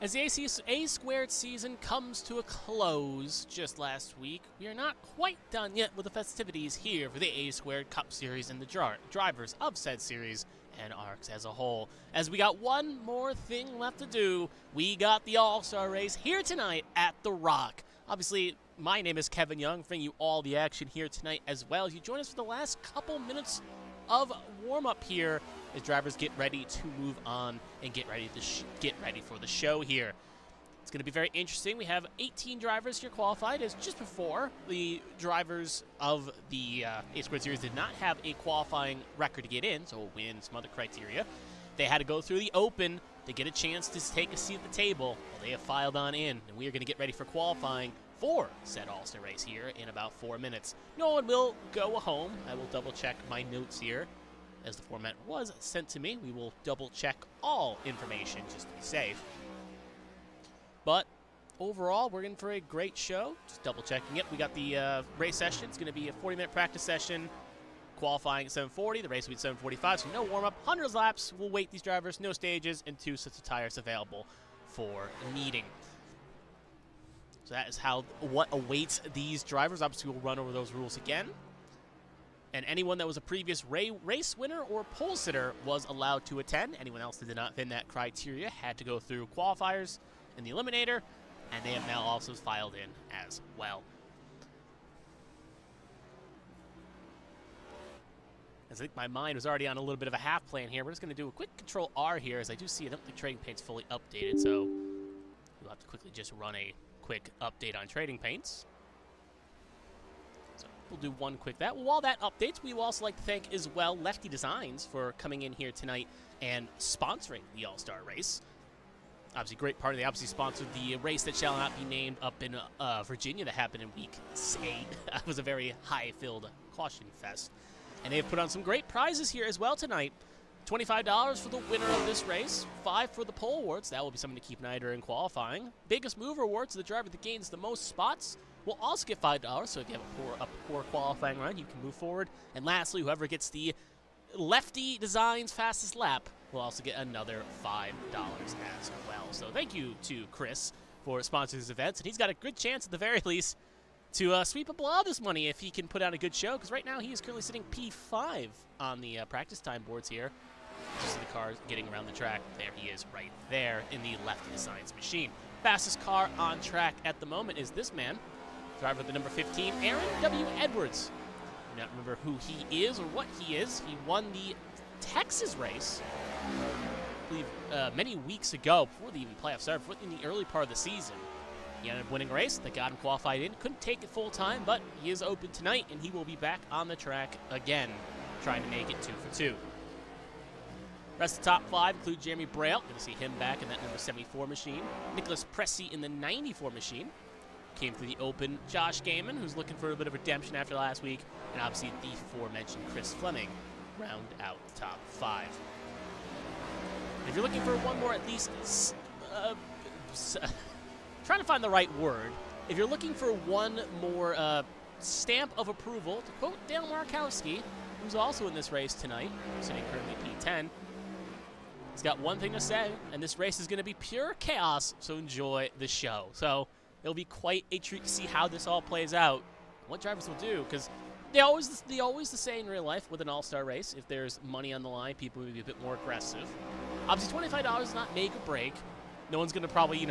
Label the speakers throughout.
Speaker 1: As the A Squared season comes to a close just last week, we are not quite done yet with the festivities here for the A Squared Cup Series and the drivers of said series and ARCS as a whole. As we got one more thing left to do, we got the All-Star race here tonight at The Rock. Obviously, my name is Kevin Young, bringing you all the action here tonight as well as you join us for the last couple minutes of warm-up here as drivers get ready to move on and get ready for the show here. It's going to be very interesting. We have 18 drivers here qualified, as just before the drivers of the A Squared Series did not have a qualifying record to get in, so a win, some other criteria. They had to go through the open to get a chance to take a seat at the table. Well, they have filed on in, and we are going to get ready for qualifying for said All-Star race here in about 4 minutes. No one will go home. I will double-check my notes here. As the format was sent to me, we will double-check all information just to be safe. But overall, we're in for a great show. Just double-checking it. We got the race session. It's going to be a 40-minute practice session. Qualifying at 7:40. The race will be at 7:45, so no warm-up. 100 laps. We'll wait these drivers. No stages, and 2 sets of tires available for meeting. So that is what awaits these drivers. Obviously, we'll run over those rules again. And anyone that was a previous race winner or pole sitter was allowed to attend. Anyone else that did not fit in that criteria had to go through qualifiers in the eliminator, and they have now also filed in as well. As I think my mind was already on a little bit of a half plan here, we're just going to do a quick Control R here, as I do see I don't think Trading Paint's fully updated, so we'll have to quickly just run a quick update on Trading Paints. So we'll do one quick that. Well, while that updates, we will also like to thank as well Lefty Designs for coming in here tonight and sponsoring the All-Star race. Obviously, great part. They obviously sponsored the race that shall not be named up in Virginia that happened in week 8. It was a very high-filled caution fest. And they've put on some great prizes here as well tonight. $25 for the winner of this race, $5 for the pole awards. That will be something to keep an eye during qualifying. Biggest mover award to the driver that gains the most spots will also get $5. So if you have a poor qualifying run, you can move forward. And lastly, whoever gets the Lefty Designs fastest lap will also get another $5 as well. So thank you to Chris for sponsoring this event. And he's got a good chance at the very least to sweep up a lot of this money if he can put out a good show, because right now he is currently sitting P5 on the practice time boards here. Just the cars getting around the track. There he is right there in the Lefty Designs machine. Fastest car on track at the moment is this man, driver of the number 15, Aaron W. Edwards. I do not remember who he is or what he is. He won the Texas race, I believe, many weeks ago, before the even playoffs started, in the early part of the season. He ended up winning a race that got him qualified in. Couldn't take it full time, but he is open tonight, and he will be back on the track again, trying to make it 2 for 2. Rest of the top 5 include Jeremy Braille. Going to see him back in that number 74 machine. Nicholas Pressey in the 94 machine. Came through the open. Josh Gaiman, who's looking for a bit of redemption after last week. And obviously the aforementioned Chris Fleming round out the top 5. If you're looking for one more, at least, trying to find the right word. If you're looking for one more stamp of approval, to quote Dale Markowski, who's also in this race tonight, sitting currently P10, he's got one thing to say, and this race is going to be pure chaos, so enjoy the show. So it'll be quite a treat to see how this all plays out, what drivers will do, because they always the say in real life with an all-star race, if there's money on the line, people will be a bit more aggressive. Obviously, $25 is not make or break. No one's going to probably,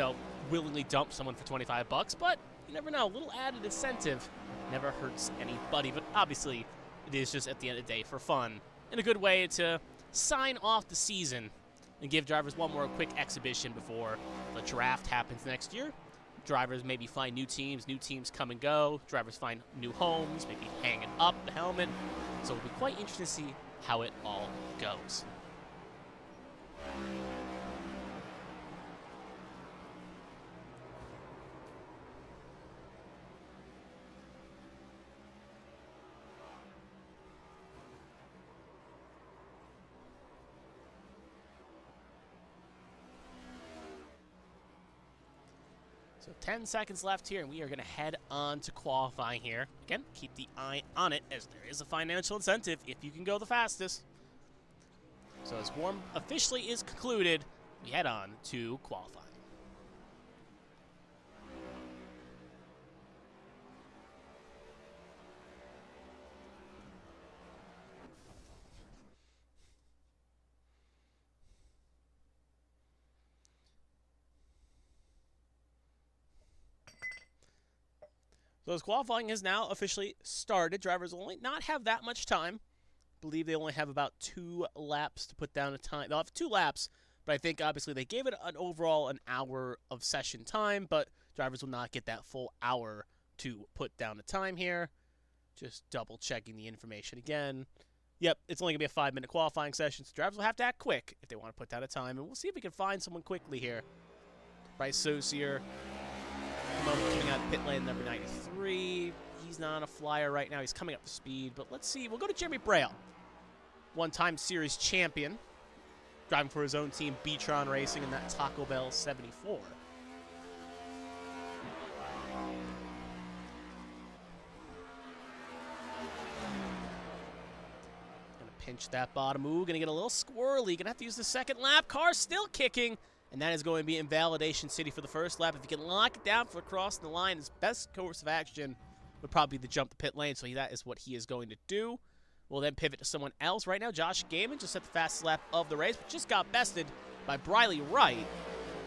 Speaker 1: willingly dump someone for $25, but you never know. A little added incentive never hurts anybody, but obviously it is just at the end of the day for fun and a good way to sign off the season and give drivers one more quick exhibition before the draft happens next year. Drivers maybe find new teams come and go, drivers find new homes, maybe hanging up the helmet, so it'll be quite interesting to see how it all goes. So 10 seconds left here, and we are going to head on to qualifying here. Again, keep the eye on it, as there is a financial incentive if you can go the fastest. So as warm officially is concluded, we head on to qualifying. So as qualifying has now officially started, drivers will only not have that much time. I believe they only have about 2 laps to put down a time. They'll have 2 laps, but I think obviously they gave it an overall an hour of session time, but drivers will not get that full hour to put down a time here. Just double checking the information again. Yep, it's only going to be a 5-minute qualifying session, so drivers will have to act quick if they want to put down a time, and we'll see if we can find someone quickly here. Bryce Saucier coming out of pit lane, number 93. He's not on a flyer right now. He's coming up to speed, but let's see. We'll go to Jeremy Braille, one-time series champion, driving for his own team, B-Tron Racing, in that Taco Bell 74. Gonna pinch that bottom. Ooh, gonna get a little squirrely. Gonna have to use the second lap. Car still kicking. And that is going to be Invalidation City for the first lap. If he can lock it down for crossing the line, his best course of action would probably be the jump to pit lane, so that is what he is going to do. We'll then pivot to someone else. Right now, Josh Gaiman just set the fastest lap of the race, but just got bested by Briley Wright,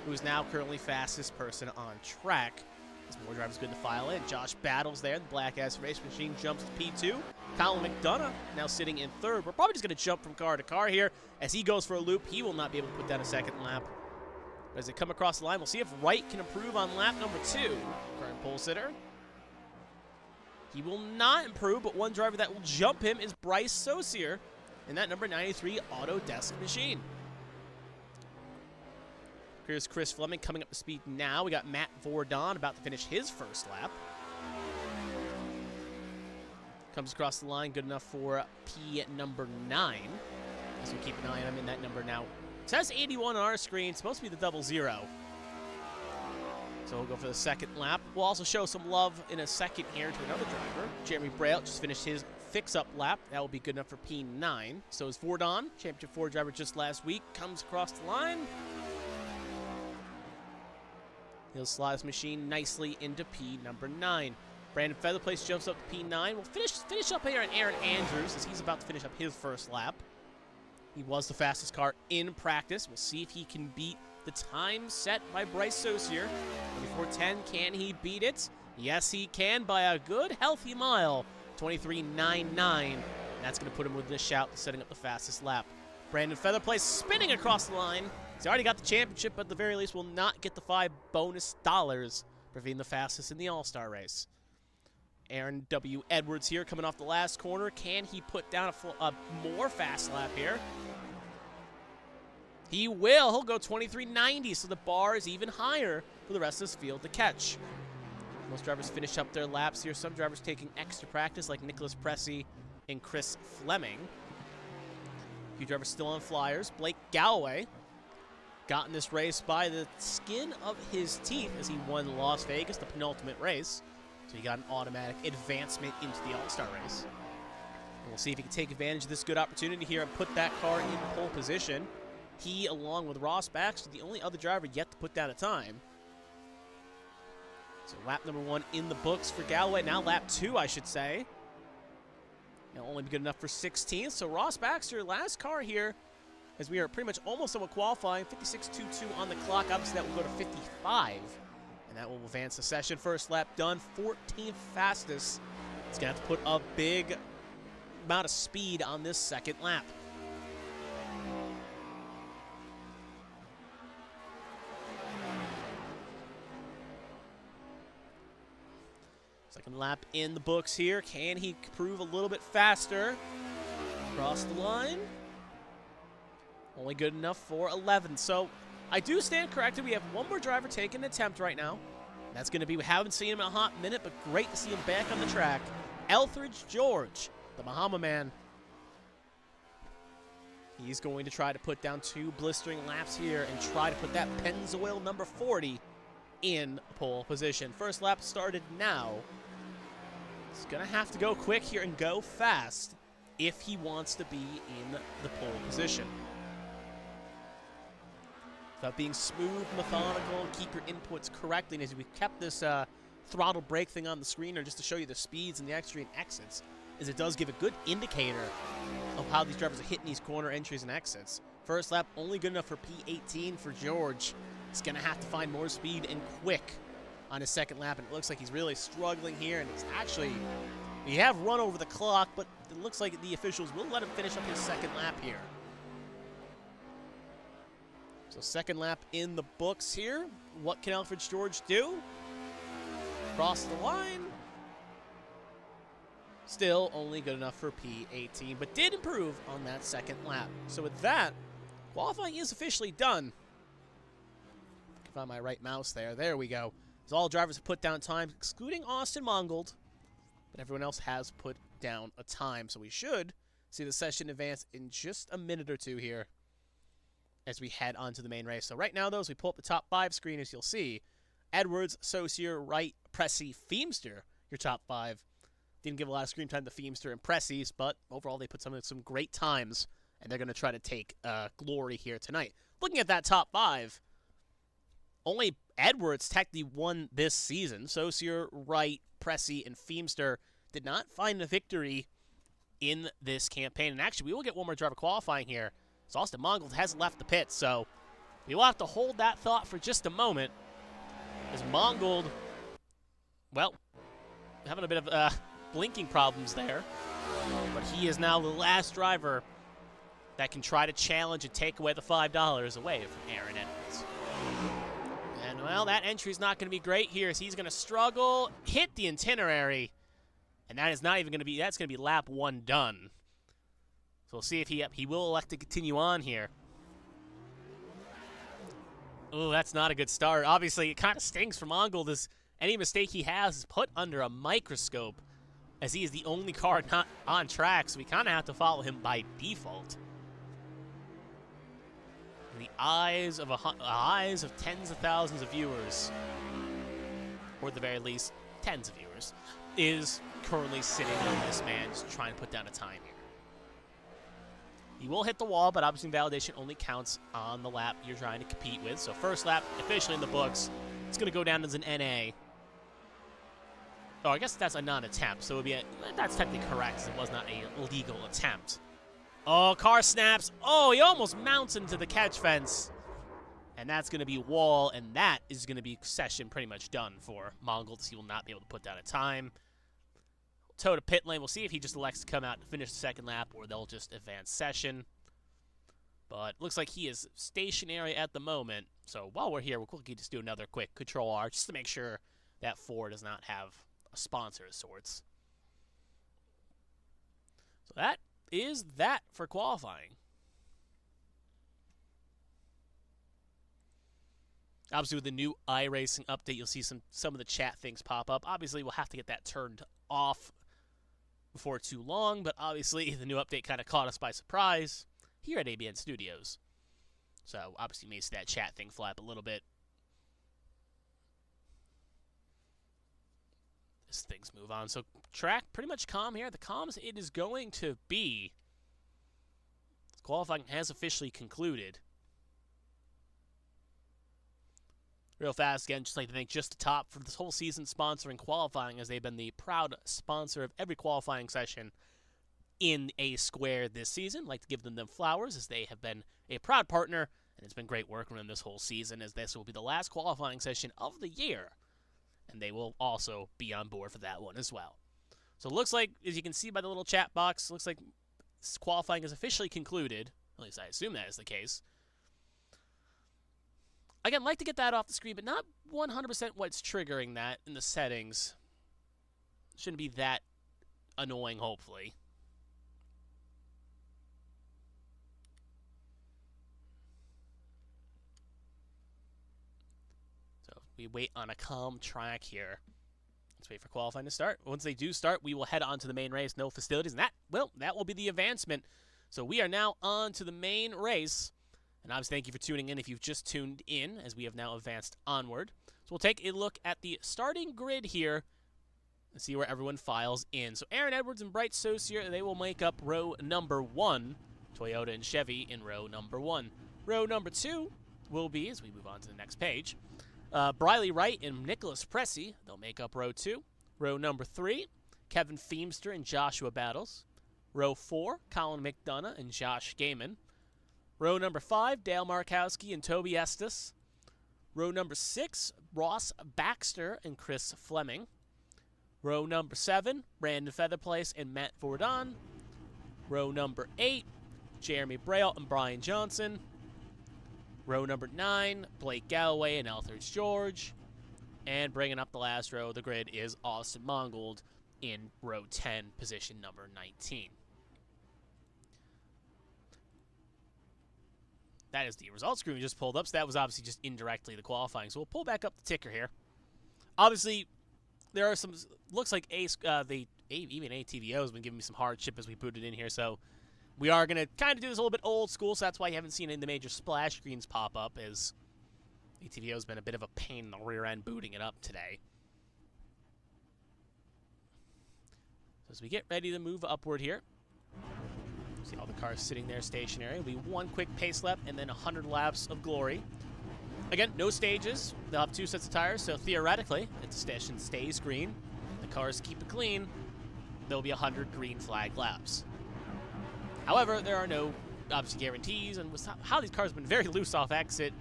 Speaker 1: who is now currently fastest person on track. As more drivers good to file in. Josh battles there. The black-ass race machine jumps to P2. Colin McDonough now sitting in third. We're probably just going to jump from car to car here. As he goes for a loop, he will not be able to put down a second lap. As they come across the line, we'll see if Wright can improve on lap number 2. Current pole sitter. He will not improve, but one driver that will jump him is Bryce Saucier in that number 93 Autodesk machine. Here's Chris Fleming coming up to speed now. We got Matt Vordon about to finish his first lap. Comes across the line, good enough for P number 9. As we keep an eye on him in that number now. It says 81 on our screen. It's supposed to be the 00. So we'll go for the second lap. We'll also show some love in a second here to another driver. Jeremy Braille just finished his fix-up lap. That will be good enough for P9. So is Vordon, Championship 4 driver just last week, comes across the line. He'll slide his machine nicely into P number 9. Brandon Featherplace jumps up to P9. We'll finish up here on Aaron Andrews as he's about to finish up his first lap. He was the fastest car in practice. We'll see if he can beat the time set by Bryce Saucier. 24:10, can he beat it? Yes, he can by a good, healthy mile. 23:99. And that's going to put him within a shout to setting up the fastest lap. Brandon Featherplace spinning across the line. He's already got the championship, but at the very least will not get the $5 bonus for being the fastest in the All-Star race. Aaron W. Edwards here coming off the last corner. Can he put down a more fast lap here? He will. He'll go 23:90, so the bar is even higher for the rest of this field to catch. Most drivers finish up their laps here. Some drivers taking extra practice, like Nicholas Pressey and Chris Fleming. A few drivers still on flyers. Blake Galloway got in this race by the skin of his teeth as he won Las Vegas, the penultimate race. So he got an automatic advancement into the All-Star race. And we'll see if he can take advantage of this good opportunity here and put that car in pole position. He, along with Ross Baxter, the only other driver yet to put down a time. So lap number 1 in the books for Galloway. Now lap 2, I should say. It'll only be good enough for 16th. So Ross Baxter, last car here, as we are pretty much almost done with qualifying. 56.22 on the clock. Obviously, that will go to 55. And that will advance the session. First lap done. 14th fastest. He's going to have to put a big amount of speed on this second lap. Second lap in the books here. Can he prove a little bit faster? Across the line. Only good enough for 11. So I do stand corrected. We have one more driver taking an attempt right now. That's going to be, we haven't seen him in a hot minute, but great to see him back on the track. Eldridge George, the Bahama man. He's going to try to put down 2 blistering laps here and try to put that Pennzoil number 40 in pole position. First lap started now. He's going to have to go quick here and go fast if he wants to be in the pole position. Without being smooth, methodical, keep your inputs correctly. And as we kept this throttle brake thing on the screen, or just to show you the speeds and the extreme exits, is it does give a good indicator of how these drivers are hitting these corner entries and exits. First lap only good enough for P18 for George. He's going to have to find more speed and quick on his second lap, and it looks like he's really struggling here, and it's actually, we have run over the clock, but it looks like the officials will let him finish up his second lap here. So second lap in the books here. What can Alfred George do? Cross the line. Still only good enough for P18, but did improve on that second lap. So with that, qualifying is officially done. Can find my right mouse there. There we go. As all drivers have put down times, excluding Austin Mongold, but everyone else has put down a time. So we should see the session advance in just a minute or two here as we head on to the main race. So right now, though, as we pull up the top 5 screen, as you'll see, Edwards, Saucier, Wright, Pressey, Feemster, your top 5. Didn't give a lot of screen time to Feemster and Pressey's, but overall they put some great times, and they're going to try to take glory here tonight. Looking at that top 5, only Edwards technically won this season. Saucier, Wright, Pressey, and Feemster did not find a victory in this campaign. And actually, we will get one more driver qualifying here. So Austin Mongold has left the pit, so we will have to hold that thought for just a moment. As Mongold, well, having a bit of blinking problems there. But he is now the last driver that can try to challenge and take away the $5 away from Aaron Edwards. And, well, that entry is not going to be great here as he's going to struggle, hit the itinerary, and that is not even going to be, that's going to be lap 1 done. So we'll see if he will elect to continue on here. Oh, that's not a good start. Obviously, it kind of stings for Mongold as any mistake he has is put under a microscope as he is the only car not on track, so we kind of have to follow him by default. In the eyes of tens of thousands of viewers, or at the very least, tens of viewers, is currently sitting on this man just trying to put down a time here. He will hit the wall, but obviously validation only counts on the lap you're trying to compete with. So first lap, officially in the books, it's going to go down as an NA. Oh, I guess that's a non-attempt, so it would be that's technically correct, as it was not a legal attempt. Oh, car snaps. Oh, he almost mounts into the catch fence. And that's going to be wall, and that is going to be session pretty much done for Mongold. He will not be able to put down a time. Toe to pit lane. We'll see if he just elects to come out and finish the second lap, or they'll just advance session. But looks like he is stationary at the moment. So while we're here, we'll quickly just do another quick Control R, just to make sure that Ford does not have a sponsor of sorts. So that is that for qualifying. Obviously, with the new iRacing update, you'll see some of the chat things pop up. Obviously, we'll have to get that turned off before too long, but obviously the new update kind of caught us by surprise here at ABN Studios. So obviously you may see that chat thing flap a little bit as things move on. So track pretty much calm here. The calm it is going to be. Qualifying has officially concluded. Real fast, again, just like to thank Just the Top for this whole season sponsoring qualifying, as they've been the proud sponsor of every qualifying session in A Square this season. I'd like to give them flowers, as they have been a proud partner, and it's been great working with them this whole season, as this will be the last qualifying session of the year, and they will also be on board for that one as well. So it looks like, as you can see by the little chat box, looks like qualifying is officially concluded. At least I assume that is the case. Again, I'd like to get that off the screen, but not 100% what's triggering that in the settings. Shouldn't be that annoying, hopefully. So we wait on a calm track here. Let's wait for qualifying to start. Once they do start, we will head on to the main race. No facilities, and that will be the advancement. So we are now on to the main race. And obviously, thank you for tuning in if you've just tuned in, as we have now advanced onward. So we'll take a look at the starting grid here and see where everyone files in. So Aaron Edwards and Bright Saucier, they will make up row number 1. Toyota and Chevy in row number 1. Row number 2 will be, as we move on to the next page, Briley Wright and Nicholas Pressey. They'll make up row 2. Row number 3, Kevin Feemster and Joshua Battles. Row 4, Colin McDonough and Josh Gaiman. Row number 5, Dale Markowski and Toby Estes. Row number 6, Ross Baxter and Chris Fleming. Row number 7, Brandon Featherplace and Matt Vordon. Row number 8, Jeremy Braille and Brian Johnson. Row number 9, Blake Galloway and Eldridge George. And bringing up the last row of the grid is Austin Mongold in row 10, position number 19. That is the results screen we just pulled up, so that was obviously just indirectly the qualifying. So we'll pull back up the ticker here. Obviously, there are some, looks like even ATVO has been giving me some hardship as we booted in here, so we are going to kind of do this a little bit old school, so that's why you haven't seen any of the major splash screens pop up, as ATVO has been a bit of a pain in the rear end booting it up today. So as we get ready to move upward here, see all the cars sitting there stationary. It'll be one quick pace lap and then 100 laps of glory. Again, no stages. They'll have 2 sets of tires, so theoretically, if the station stays green, the cars keep it clean, there'll be 100 green flag laps. However, there are no, obviously, guarantees, and with how these cars have been very loose off exit,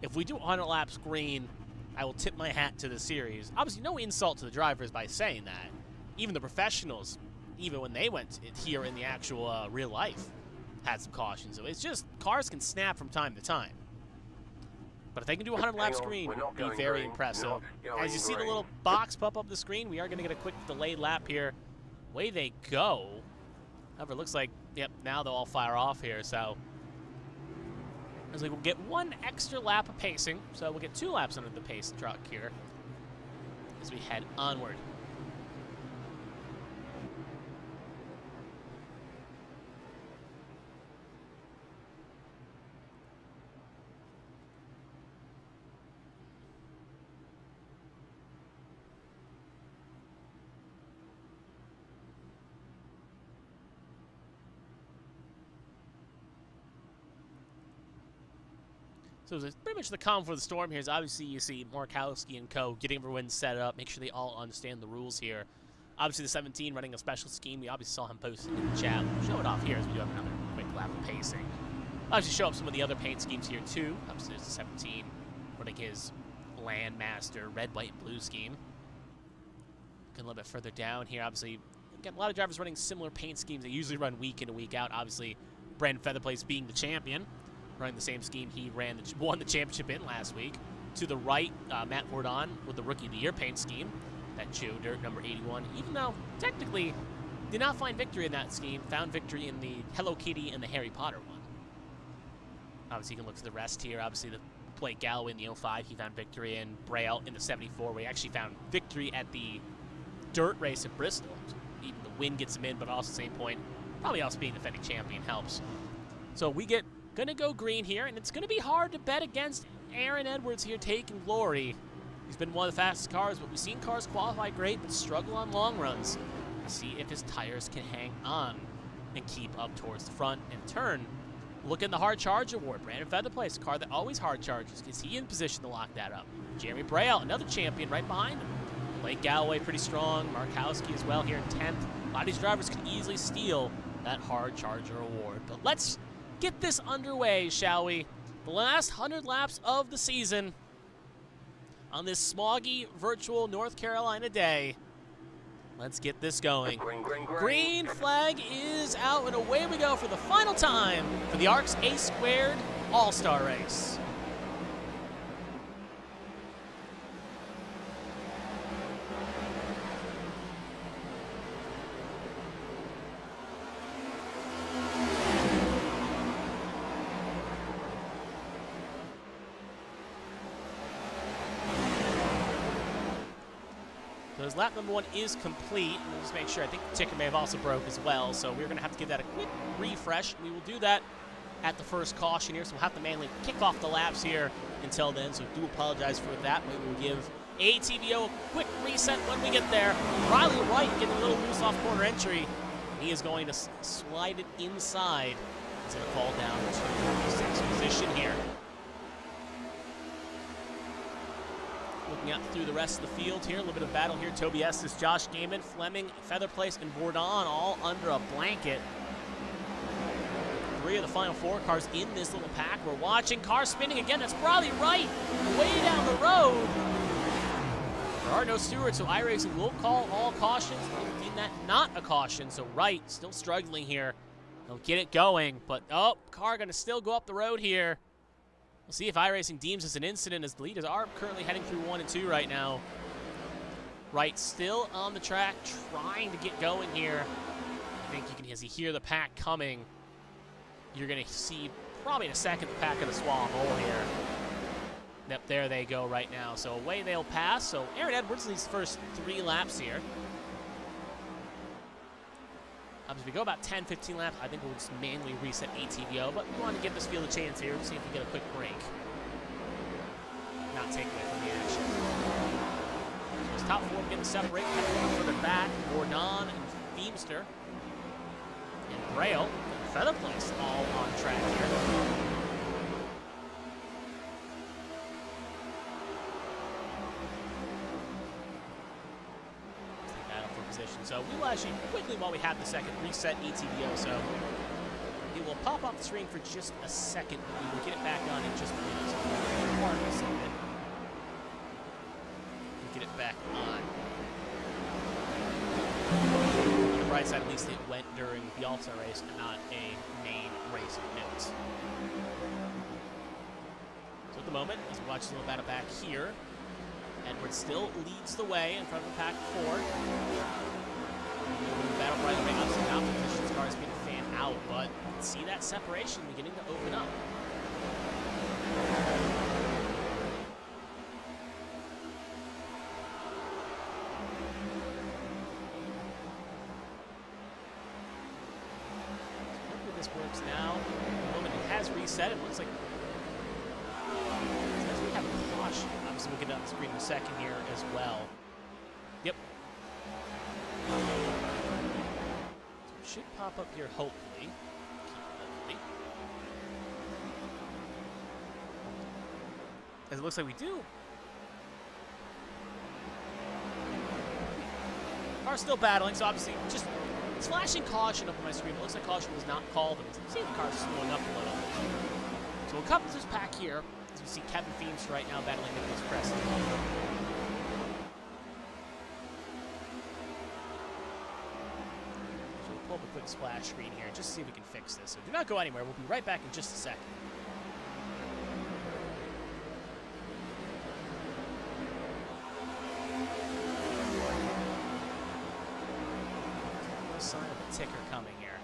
Speaker 1: if we do 100 laps green, I will tip my hat to the series. Obviously, no insult to the drivers by saying that. Even the professionals, even when they went here in the actual real life, had some cautions. So it's just, cars can snap from time to time. But if they can do 100 laps green, be very impressive. As you see the little box pop up the screen, we are going to get a quick delayed lap here. Away they go. However, it looks like, yep, now they'll all fire off here. So, as we will get 1 extra lap of pacing. So we'll get 2 laps under the pace truck here as we head onward. So pretty much the calm for the storm here is obviously you see Markowski and co. getting everyone set up, make sure they all understand the rules here. Obviously the 17 running a special scheme. We obviously saw him posted in the chat. We'll show it off here as we do have another quick lap of pacing. Obviously show up some of the other paint schemes here too. Obviously there's the 17 running his Landmaster red, white, and blue scheme. Looking a little bit further down here, obviously, again, a lot of drivers running similar paint schemes. They usually run week in and week out. Obviously, Brandon Featherplace being the champion, running the same scheme he won the championship in last week. To the right, Matt Vordon with the Rookie of the Year paint scheme. That Joe Dirt, number 81. Even though, technically, did not find victory in that scheme. Found victory in the Hello Kitty and the Harry Potter one. Obviously, you can look to the rest here. Obviously, the Blake Galloway in the 05, he found victory in. Braille in the 74, where he actually found victory at the dirt race at Bristol. Even the win gets him in, but also at the same point, probably also being defending champion helps. So we get gonna go green here, and it's gonna be hard to bet against Aaron Edwards here taking glory. He's been one of the fastest cars, but we've seen cars qualify great but struggle on long runs. To see if his tires can hang on and keep up towards the front and turn. Look in the hard charge award. Brandon Featherplace, a car that always hard charges. Is he in position to lock that up? Jeremy Braille, another champion right behind him. Blake Galloway pretty strong. Markowski as well here in 10th. A lot of these drivers can easily steal that hard charger award. But let's get this underway, shall we? The last 100 laps of the season on this smoggy virtual North Carolina day. Let's get this going. Green flag is out, and away we go for the final time for the ARCS A² All-Star Race. So lap number 1 is complete. We'll just make sure. I think the ticker may have also broke as well, so we're going to have to give that a quick refresh. We will do that at the first caution here, so we'll have to manually kick off the laps here until then, so do apologize for that. We will give ATVO a quick reset when we get there. Riley Wright getting a little loose off corner entry. He is going to slide it inside. He's going to fall down to the 6th position here. Looking out through the rest of the field here, a little bit of battle here. Toby Estes, Josh Gaiman, Fleming, Featherplace, and Bourdon all under a blanket. 3 of the final 4 cars in this little pack. We're watching cars spinning again. That's probably right, way down the road. There are no stewards, so iRacing will call all cautions. In that, not a caution, so Wright still struggling here. They'll get it going, but car gonna still go up the road here. We'll see if iRacing deems this an incident, as the leaders are currently heading through 1 and 2 right now. Wright still on the track, trying to get going here. I think you can, as you hear the pack coming, you're gonna see probably in a second the pack gonna swallow a hole here. Yep, there they go right now. So away they'll pass. So Aaron Edwards leads the first 3 laps here. As we go about 10, 15 laps, I think we'll just manually reset ATVO, but we want to give this field a chance here. We'll see if we get a quick break. Not take away from the action. So it's top 4 begin to separate. Further back, Gordon and Feemster. And Braille, Feather Place, all on track here. So we will actually quickly, while we have the second, reset ATVO. So it will pop off the screen for just a second, but we will get it back on in just a minute. So we'll get it back on. On the bright side, at least it went during the All-Star race and not a main race note. So at the moment, as we watch a little battle back here, Edwards still leads the way in front of the pack 4. Battle right away, obviously now positions cars being fan out, but you can see that separation beginning to open up. So hopefully this works now. The moment it has reset, it looks like we have a caution. Obviously we'll get it on the screen in a second here as well. Yep. Should pop up here, hopefully. As it looks like we do. Car's still battling, so obviously just it's flashing caution up on my screen. It looks like caution was not called, and it's see the car's slowing up a little. So we'll cut this pack here, as we see Kevin Feemster right now battling Nicholas Preston. Pull up a quick splash screen here just to see if we can fix this. So do not go anywhere. We'll be right back in just a second. No sign of a ticker coming here.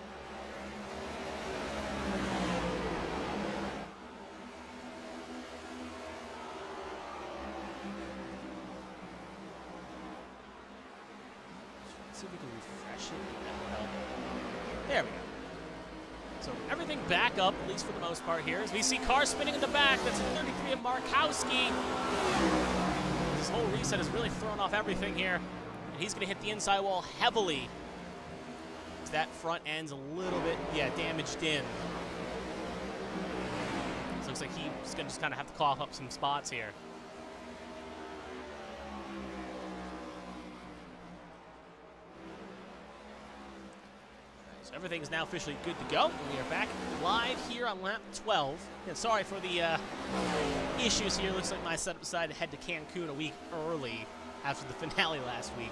Speaker 1: Let's see if we can refresh it. That will help. There we go. So everything back up, at least for the most part here, as we see cars spinning in the back. That's a 33 of Markowski. This whole reset has really thrown off everything here. And he's going to hit the inside wall heavily. That front end's a little bit, damaged in. So it looks like he's going to just kind of have to cough up some spots here. Everything is now officially good to go. We are back live here on lap 12. And sorry for the issues here. Looks like my setup decided to head to Cancun a week early after the finale last week.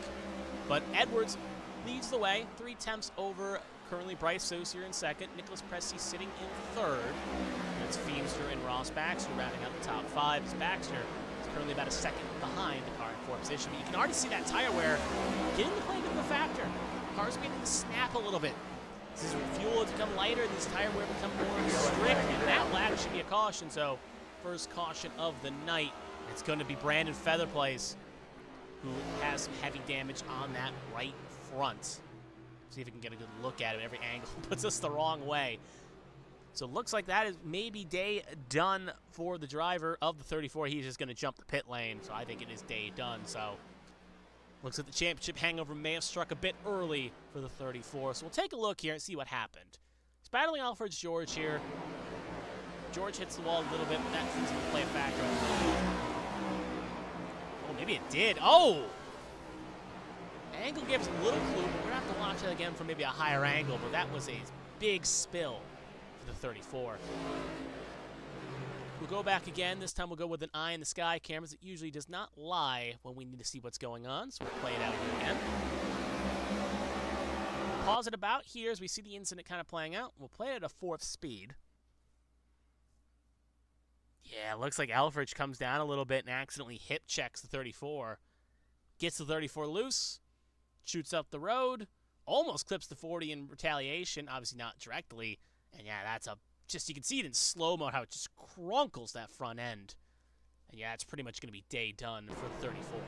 Speaker 1: But Edwards leads the way, 3 tenths over currently Bryce Saucier in second. Nicholas Pressey sitting in third. That's Feemster and Ross Baxter rounding out the top 5. As Baxter is currently about a second behind the car in 4th position. But you can already see that tire wear getting to play a bit of a factor. The car's beginning to snap a little bit. As fuel has become lighter, these tire wear become more strict, and that lag should be a caution. So, first caution of the night. It's going to be Brandon Featherplace, who has some heavy damage on that right front. See if we can get a good look at it. Every angle puts us the wrong way. So, it looks like that is maybe day done for the driver of the 34. He's just going to jump the pit lane, so I think it is day done. So, looks like the championship hangover may have struck a bit early for the 34. So we'll take a look here and see what happened. He's battling Alfred's George here. George hits the wall a little bit, but that seems to play a factor. Oh, maybe it did. Oh! Angle gave us a little clue, but we're going to have to watch that again from maybe a higher angle. But that was a big spill the 34. We'll go back again. This time we'll go with an eye in the sky cameras. It usually does not lie when we need to see what's going on, so we'll play it out here again. Pause it about here as we see the incident kind of playing out. We'll play it at a 4th speed. Yeah, it looks like Elfridge comes down a little bit and accidentally hip checks the 34. Gets the 34 loose, shoots up the road, almost clips the 40 in retaliation, obviously not directly. And yeah, that's just, you can see it in slow-mo how it just crunkles that front end. And yeah, it's pretty much going to be day done for the 34.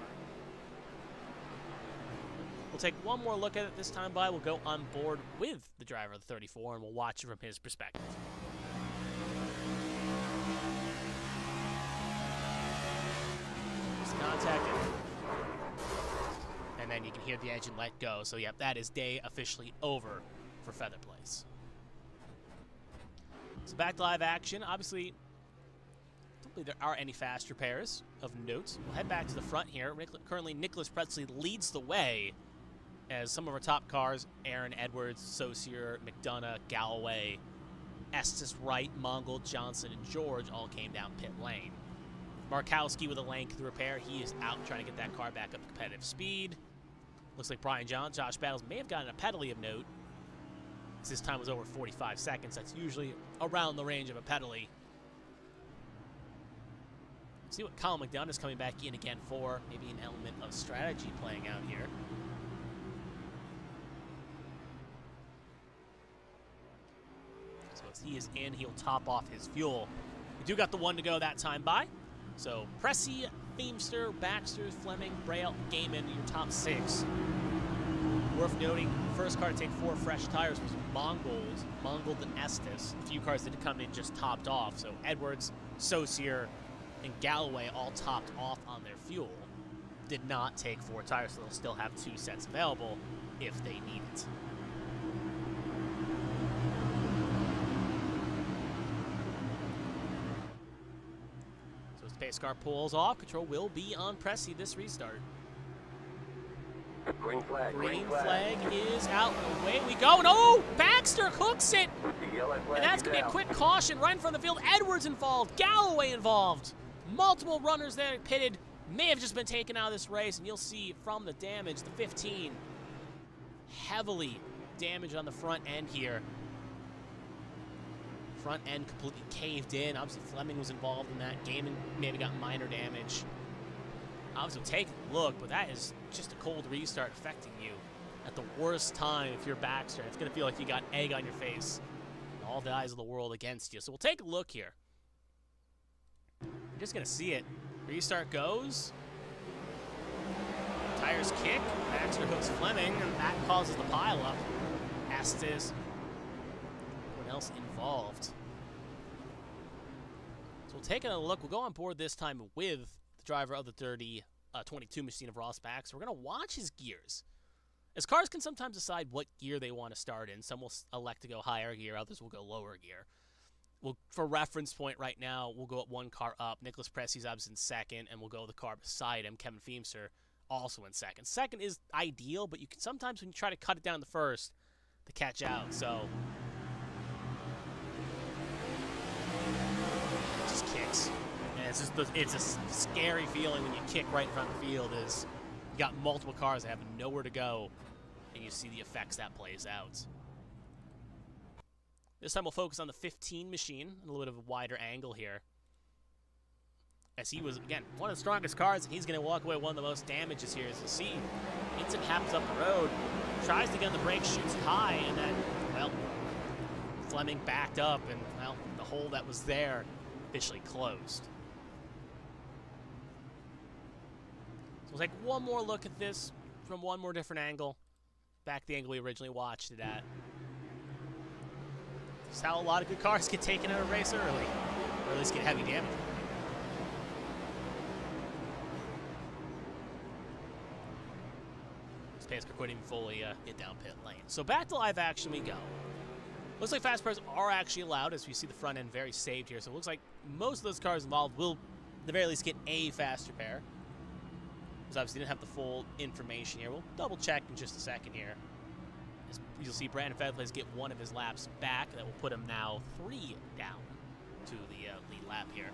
Speaker 1: We'll take one more look at it this time by. We'll go on board with the driver of the 34, and we'll watch it from his perspective. Just contacted. And then you can hear the engine let go. So, yep, that is day officially over for Feather Place. So back to live action. Obviously, I don't believe there are any fast repairs of note. We'll head back to the front here. Currently, Nicholas Presley leads the way as some of our top cars, Aaron, Edwards, Saucier, McDonough, Galloway, Estes, Wright, Mongol, Johnson, and George all came down pit lane. Markowski with a length repair. He is out trying to get that car back up to competitive speed. Looks like Josh Battles may have gotten a penalty of note. This time was over 45 seconds. That's usually around the range of a penalty. See what Colin McDonough is coming back in again for. Maybe an element of strategy playing out here. So as he is in, he'll top off his fuel. We do got the 1 to go that time by. So Pressey, Feimster, Baxter, Fleming, Braille, Gaiman, your top 6. Worth noting, the first car to take 4 fresh tires was Mongold and Estes. A few cars that had come in just topped off. So Edwards, Saucier, and Galloway all topped off on their fuel. Did not take 4 tires, so they'll still have 2 sets available if they need it. So as the pace car pulls off, control will be on Pressey this restart.
Speaker 2: Green flag.
Speaker 1: Green flag is out. Away we go. And oh, Baxter hooks it. And that's going to be a quick caution right in front of the field. Edwards involved. Galloway involved. Multiple runners there pitted. May have just been taken out of this race. And you'll see from the damage, the 15 heavily damaged on the front end here. Front end completely caved in. Obviously, Fleming was involved in that. Gaiman maybe got minor damage. Obviously, take a look, but that is just a cold restart affecting you at the worst time if you're Baxter. It's going to feel like you got egg on your face and all the eyes of the world against you. So we'll take a look here. You're just going to see it. Restart goes. Tires kick. Baxter hooks Fleming, and that causes the pileup. Estes. Everyone else involved. So we'll take a look. We'll go on board this time with driver of the 22 machine of Ross Baxter. We're going to watch his gears. As cars can sometimes decide what gear they want to start in. Some will elect to go higher gear, others will go lower gear. Well, for reference point right now, we'll go at 1 car up. Nicholas Pressey's obviously in 2nd, and we'll go the car beside him, Kevin Feimster, also in 2nd. 2nd is ideal, but you can sometimes when you try to cut it down to 1st, to catch out. So it just kicks. It's a scary feeling when you kick right in front of the field. Is you got multiple cars that have nowhere to go, and you see the effects that plays out. This time we'll focus on the 15 machine, a little bit of a wider angle here. As he was, again, one of the strongest cars, and he's going to walk away with one of the most damages here. As you see, incident happens up the road, tries to get on the brakes, shoots high, and then, well, Fleming backed up, and, well, the hole that was there officially closed. We'll take one more look at this from one more different angle. Back the angle we originally watched it at. This is how a lot of good cars get taken out of a race early. Or at least get heavy damage. This pace car couldn't even fully get down pit lane. So back to live action we go. Looks like fast repairs are actually allowed, as we see the front end very saved here. So it looks like most of those cars involved will, at the very least, get a fast repair. Obviously didn't have the full information here. We'll double check in just a second here. You'll see Brandon Fedplays get one of his laps back. That will put him now 3 down to the lead lap here.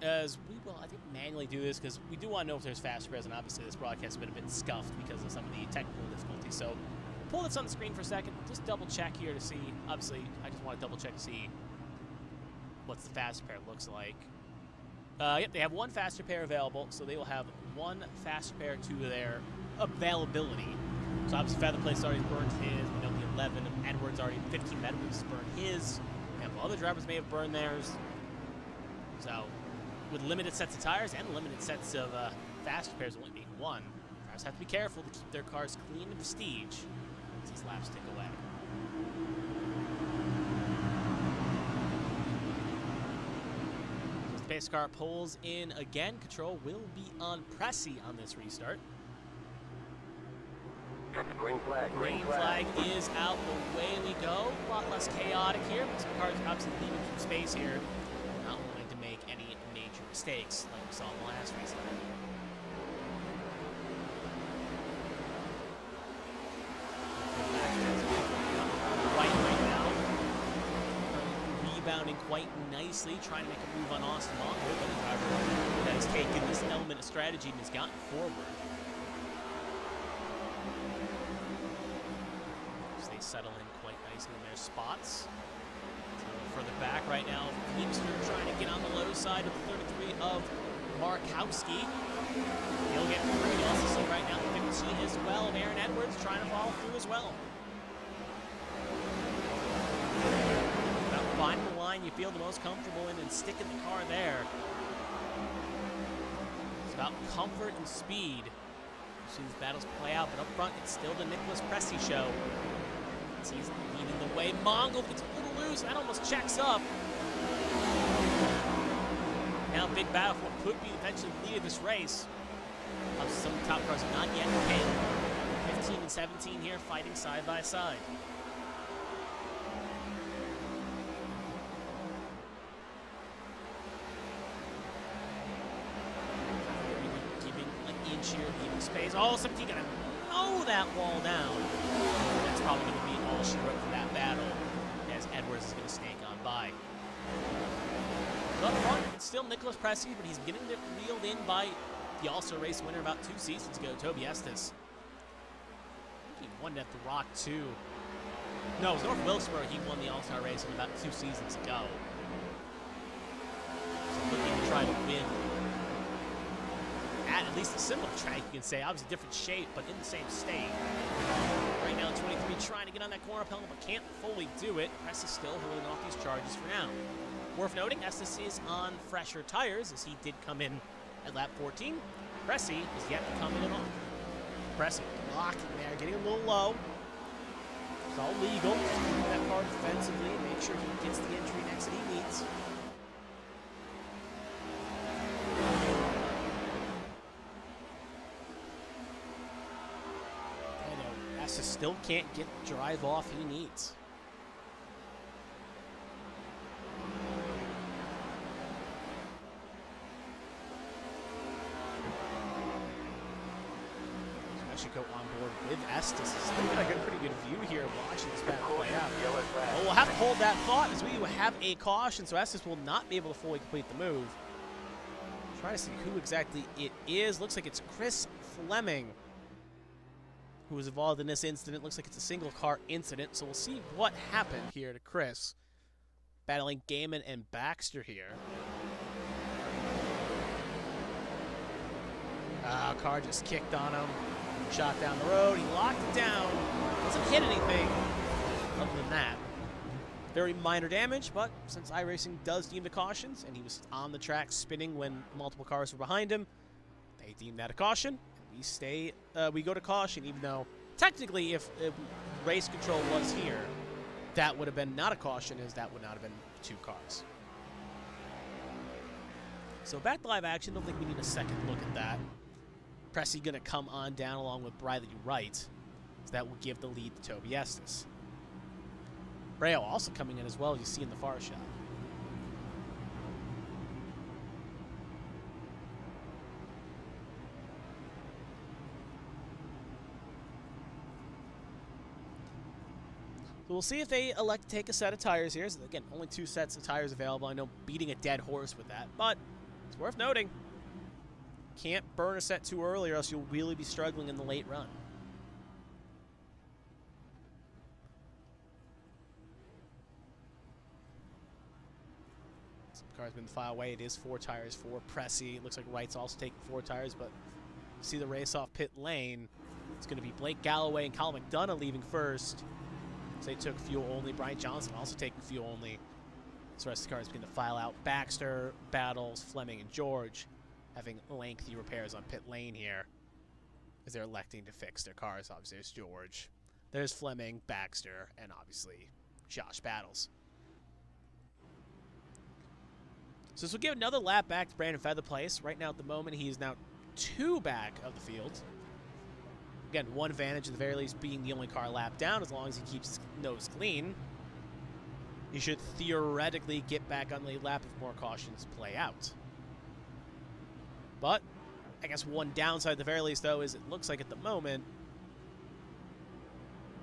Speaker 1: As we will, I think, manually do this because we do want to know if there's faster pairs, and obviously this broadcast has been a bit scuffed because of some of the technical difficulties. So pull this on the screen for a second. Just double check here to see. Obviously, I just want to double check to see what the faster pair looks like. Yep, they have one faster pair available, so they will have one faster pair to their availability. So obviously Featherplace already burned his. We know the 11 of Edwards already, 15 of Edwards burned his. And other drivers may have burned theirs. So with limited sets of tires and limited sets of faster pairs only being one, drivers have to be careful to keep their cars clean and prestige as these laps tick away. So as the pace car pulls in again, control will be on Pressy on this restart.
Speaker 2: Green flag.
Speaker 1: Green flag is out. Away we go. A lot less chaotic here. Some cars obviously leaving some space here. Not wanting to make any major mistakes like we saw in the last restart. Right now. Rebounding quite nicely, trying to make a move on Austin Mongo, but the driver that has taken this element of strategy and has gotten forward. They settle in quite nicely in their spots. So further back right now, Feemster trying to get on the low side of the 33 of Markowski. He'll get through. You also see right now the 15 as well of Aaron Edwards trying to follow through as well. About finding the line you feel the most comfortable in and sticking the car there. It's about comfort and speed. You see these battles play out, but up front it's still the Nicholas Pressy show. He's leading the way. Mongol gets a little loose. That almost checks up. Now big battle for what could be eventually the lead of this race. Some of the top cars are not yet pinned. 15 and 17 here fighting side by side. Keeping an inch here, leaving space. Oh, 17 gonna mow that wall down. That's probably going to be all she wrote for that battle, as Edwards is going to snake on by. Up front, it's still Nicholas Pressy, but he's getting reeled in by the All-Star race winner about 2 seasons ago, Toby Estes. I think he won at the Rock too. No, it was North Wilkesboro. He won the All-Star race about 2 seasons ago. So looking to try to win at least a similar track, you can say. Obviously different shape, but in the same state. Right now, 23 trying to get on that corner panel, but can't fully do it. Press is still holding off these charges for now. Worth noting, Estes is on fresher tires, as he did come in at lap 14. Pressy is yet to come in on. Pressy blocking there, getting a little low. It's all legal. Just moving that car defensively, make sure he gets the entry next that he needs. Still can't get the drive off he needs. So I should go on board with Estes. Still got a pretty good view here watching this battle play out. Well, we'll have to hold that thought as we have a caution, so Estes will not be able to fully complete the move. Try to see who exactly it is. Looks like it's Chris Fleming who was involved in this incident. Looks like it's a single car incident, so we'll see what happened here to Chris. Battling Gaiman and Baxter here. Car just kicked on him. Shot down the road. He locked it down. Doesn't hit anything other than that. Very minor damage, but since iRacing does deem the cautions, and he was on the track spinning when multiple cars were behind him, they deem that a caution. We go to caution, even though technically if race control was here, that would have been not a caution, as that would not have been 2 cars. So back to live action, don't think we need a second look at that. Pressy going to come on down along with Briley Wright, so that will give the lead to Toby Estes. Braille also coming in as well, as you see in the far shot. we'll see if they elect to take a set of tires here. So again, only 2 sets of tires available. I know beating a dead horse with that, but it's worth noting. Can't burn a set too early or else you'll really be struggling in the late run. Some cars been the file away. It is 4 tires for Pressy. It looks like Wright's also taking 4 tires, but see the race off pit lane. It's going to be Blake Galloway and Colin McDonough leaving first. So they took fuel only. Brian Johnson also taking fuel only. So the rest of the cars begin to file out. Baxter, Battles, Fleming, and George having lengthy repairs on pit lane here as they're electing to fix their cars. Obviously, there's George. There's Fleming, Baxter, and obviously Josh Battles. So this will give another lap back to Brandon Featherplace. Right now, at the moment, he is now 2 back of the field. Again, 1 advantage at the very least being the only car lap down. As long as he keeps his nose clean, he should theoretically get back on the lead lap if more cautions play out. But I guess one downside at the very least, though, is it looks like at the moment,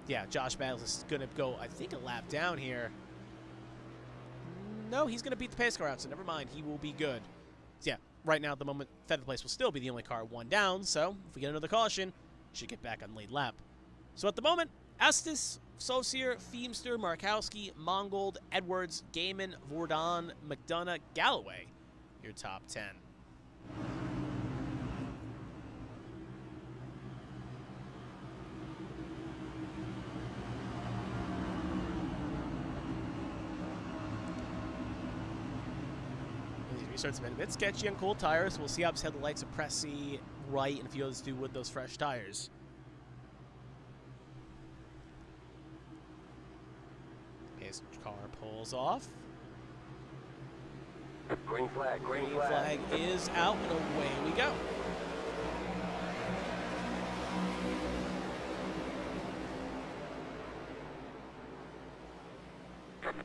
Speaker 1: yeah, Josh Battles is going to go, I think, a lap down here. No, he's going to beat the pace car out, so never mind. He will be good. So yeah, right now at the moment, Featherplace will still be the only car 1 down, so if we get another caution, should get back on lead lap. So at the moment, Estes, Saucier, Feemster, Markowski, Mongold, Edwards, Gaiman, Vordon, McDonough, Galloway, your top 10. These restarts have been a bit sketchy on cold tires. We'll see obviously how the likes of Pressy, Wright, and a few others do with those fresh tires. His car pulls off.
Speaker 2: Green flag, green
Speaker 1: flag is out, and away we go.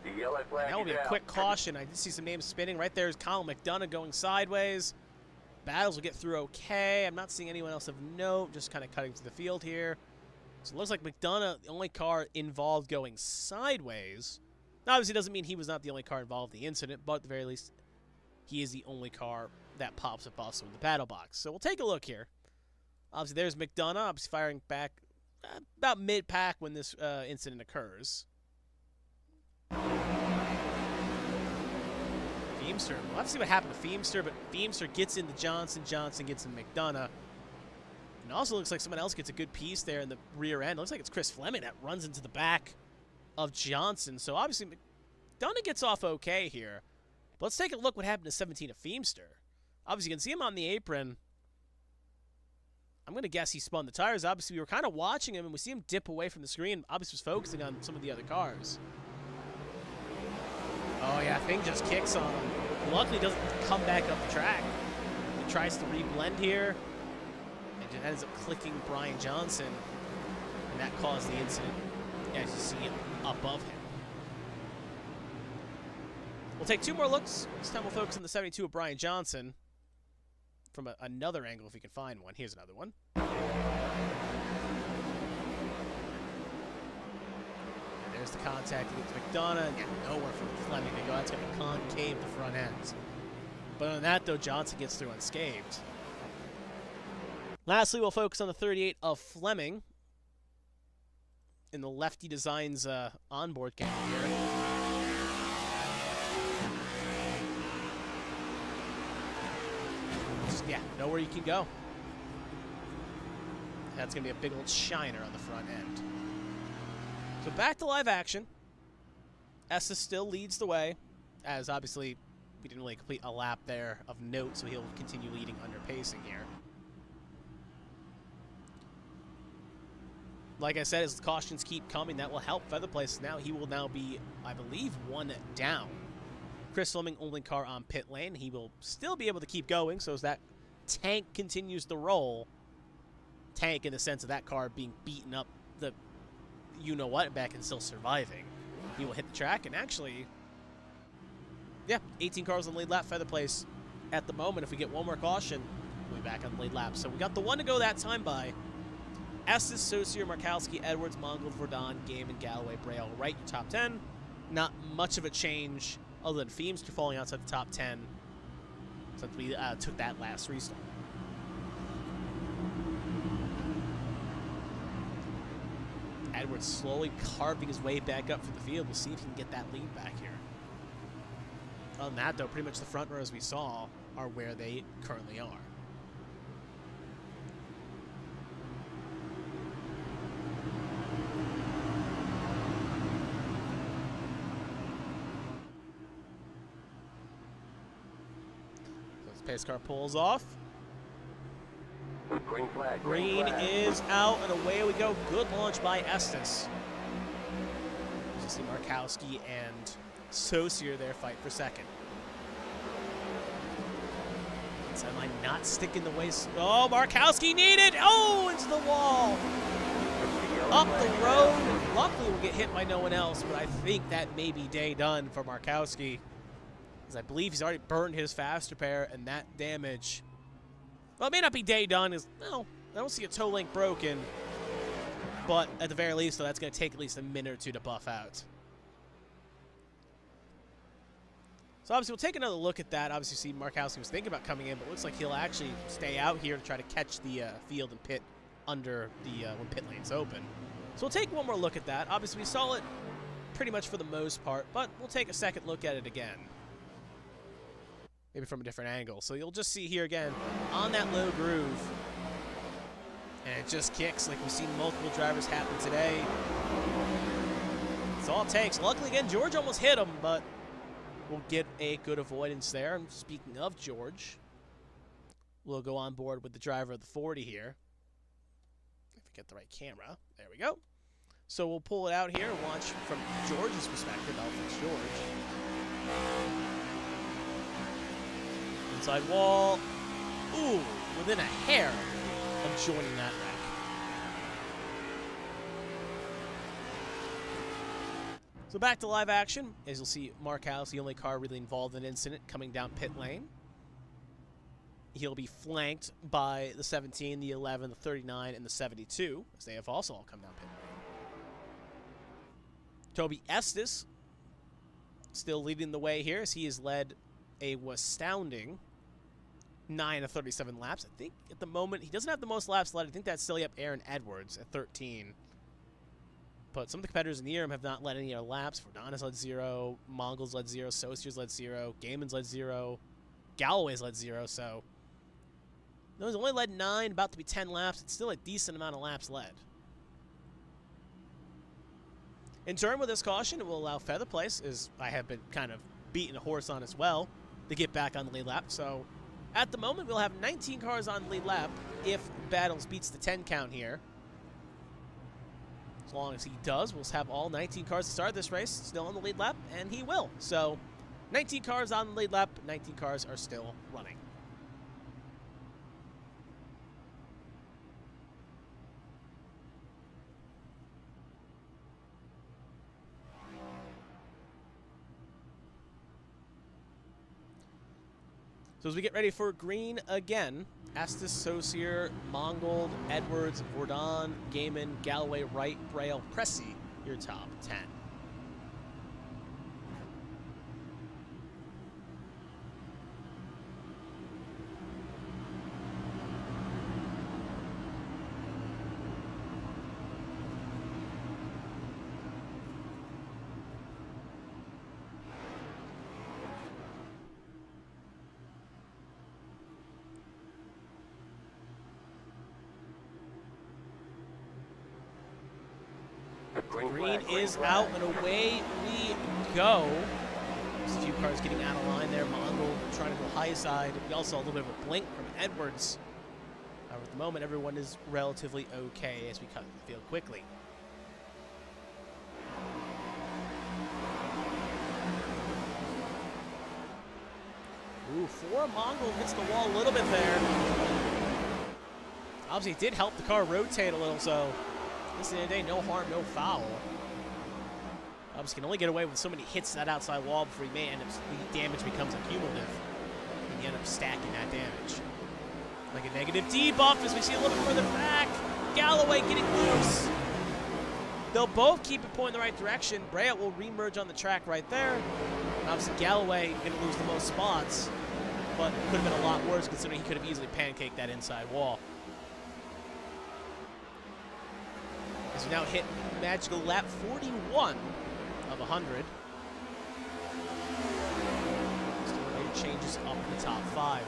Speaker 2: The yellow flag.
Speaker 1: That will be a quick caution. I did see some names spinning. Right there is Colin McDonough going sideways. Battles will get through okay. I'm not seeing anyone else of note, just kind of cutting through the field here. So it looks like McDonough, the only car involved going sideways. Now, obviously, doesn't mean he was not the only car involved in the incident, but at the very least, he is the only car that pops up also in the battle box. So we'll take a look here. Obviously, there's McDonough, obviously firing back about mid-pack when this incident occurs. Feemster. We'll have to see what happened to Feemster, but Feemster gets into Johnson. Johnson gets in McDonough. And also looks like someone else gets a good piece there in the rear end. It looks like it's Chris Fleming that runs into the back of Johnson. So obviously McDonough gets off okay here. But let's take a look what happened to 17 of Feemster. Obviously you can see him on the apron. I'm going to guess he spun the tires. Obviously we were kind of watching him and we see him dip away from the screen. Obviously was focusing on some of the other cars. Oh yeah, thing just kicks on him. Luckily doesn't come back up the track. He tries to reblend here. And it ends up clicking Brian Johnson. And that caused the incident, as you see above him. We'll take 2 more looks. This time we'll focus on the 72 of Brian Johnson. From another angle if we can find one. Here's another one. There's the contact against McDonough, and nowhere from Fleming to go. That's going to concave the front ends. But on that, though, Johnson gets through unscathed. Lastly, we'll focus on the 38 of Fleming in the Lefty Designs onboard camera here. Just, yeah, nowhere you can go. That's going to be a big old shiner on the front end. So back to live action. Estes still leads the way, as obviously we didn't really complete a lap there of note, so he'll continue leading under pacing here. Like I said, as the cautions keep coming, that will help Featherplace. Now he will now be, I believe, 1 down. Chris Fleming, only car on pit lane. He will still be able to keep going, so as that tank continues to roll. Tank in the sense of that car being beaten up the you-know-what back and still surviving. He will hit the track, and actually, yeah, 18 cars on the lead lap. Featherplace at the moment, if we get 1 more caution, we'll be back on the lead lap. So we got the 1 to go that time by. Estes, Saucier, Markowski, Edwards, Mongold, Verdon, Gaiman, Galloway, Braille, Wright, your top 10. Not much of a change other than Feemster falling outside the top 10 since we took that last restart. Edwards slowly carving his way back up for the field. We'll see if he can get that lead back here. Other than that, though, pretty much the front rows we saw are where they currently are. So this pace car pulls off.
Speaker 2: Green flag.
Speaker 1: Green is out, and away we go. Good launch by Estes. You see Markowski and Saucier there fight for second. Sideline not sticking the way. Oh, Markowski needed. Oh, into the wall. Up the road. Luckily, we'll get hit by no one else, but I think that may be day done for Markowski, because I believe he's already burned his faster pair, and that damage. Well, it may not be day done. Well, I don't see a toe link broken, but at the very least, though, that's going to take at least a minute or two to buff out. So obviously, we'll take another look at that. Obviously, see Markowski was thinking about coming in, but it looks like he'll actually stay out here to try to catch the field and pit under the when pit lane's open. So we'll take one more look at that. Obviously, we saw it pretty much for the most part, but we'll take a second look at it again. Maybe from a different angle. So you'll just see here again, on that low groove, and it just kicks like we've seen multiple drivers happen today. That's all it takes. Luckily, again, George almost hit him, but we'll get a good avoidance there. And speaking of George, we'll go on board with the driver of the 40 here. If we get the right camera. There we go. So we'll pull it out here and watch from George's perspective. I'll fix George. Inside wall. Ooh, within a hair of joining that wreck. So back to live action. As you'll see, Mark House, the only car really involved in the incident, coming down pit lane. He'll be flanked by the 17, the 11, the 39, and the 72, as they have also all come down pit lane. Toby Estes still leading the way here, as he has led a astounding 9 of 37 laps. I think at the moment, he doesn't have the most laps led. I think that's still Aaron Edwards at 13. But some of the competitors near him have not led any other laps. Verdon led 0, Mongols led 0, Saucier's led 0, Gaiman's led 0, Galloway's led 0, so no, he's only led 9, about to be 10 laps. It's still a decent amount of laps led. In turn with this caution, it will allow Feather Place, as I have been kind of beating a horse on as well, to get back on the lead lap. So at the moment, we'll have 19 cars on the lead lap if Battles beats the 10 count here. As long as he does, we'll have all 19 cars to start this race still on the lead lap, and he will. So 19 cars on the lead lap, 19 cars are still running. So as we get ready for green again, Estes, Saucier, Mongold, Edwards, Verdon, Gaiman, Galloway, Wright, Braille, Cressy, your top 10. Green is out, and away we go. There's a few cars getting out of line there. Mongold trying to go high side. We also saw a little bit of a blink from Edwards. However, at the moment, everyone is relatively okay as we cut the field quickly. Ooh, 4 Mongold hits the wall a little bit there. Obviously, it did help the car rotate a little, so this end of the day, no harm, no foul. Obviously, can only get away with so many hits to that outside wall before he may end up, the damage becomes accumulative, and you end up stacking that damage. Like a negative debuff as we see a little bit further back.
Speaker 3: Galloway getting loose. They'll both keep it pointing in the right direction. Brea will remerge on the track right there. And obviously, Galloway going to lose the most spots, but it could have been a lot worse considering he could have easily pancaked that inside wall. As we now hit magical lap 41 of 100. Still changes up in the top 5.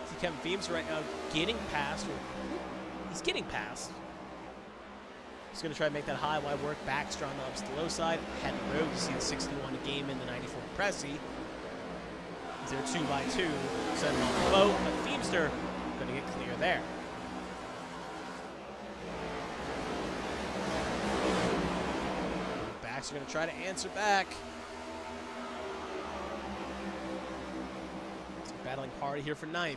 Speaker 3: See Kevin Phoebes right now getting past. He's getting past. He's going to try to make that high wide work. Baxter on the low side. Head the road. You see the 61 to game in the 94 Pressy. They're 2x2, set him on the boat, but Feemster going to get clear there. Backs are going to try to answer back. So battling hard here for 9th.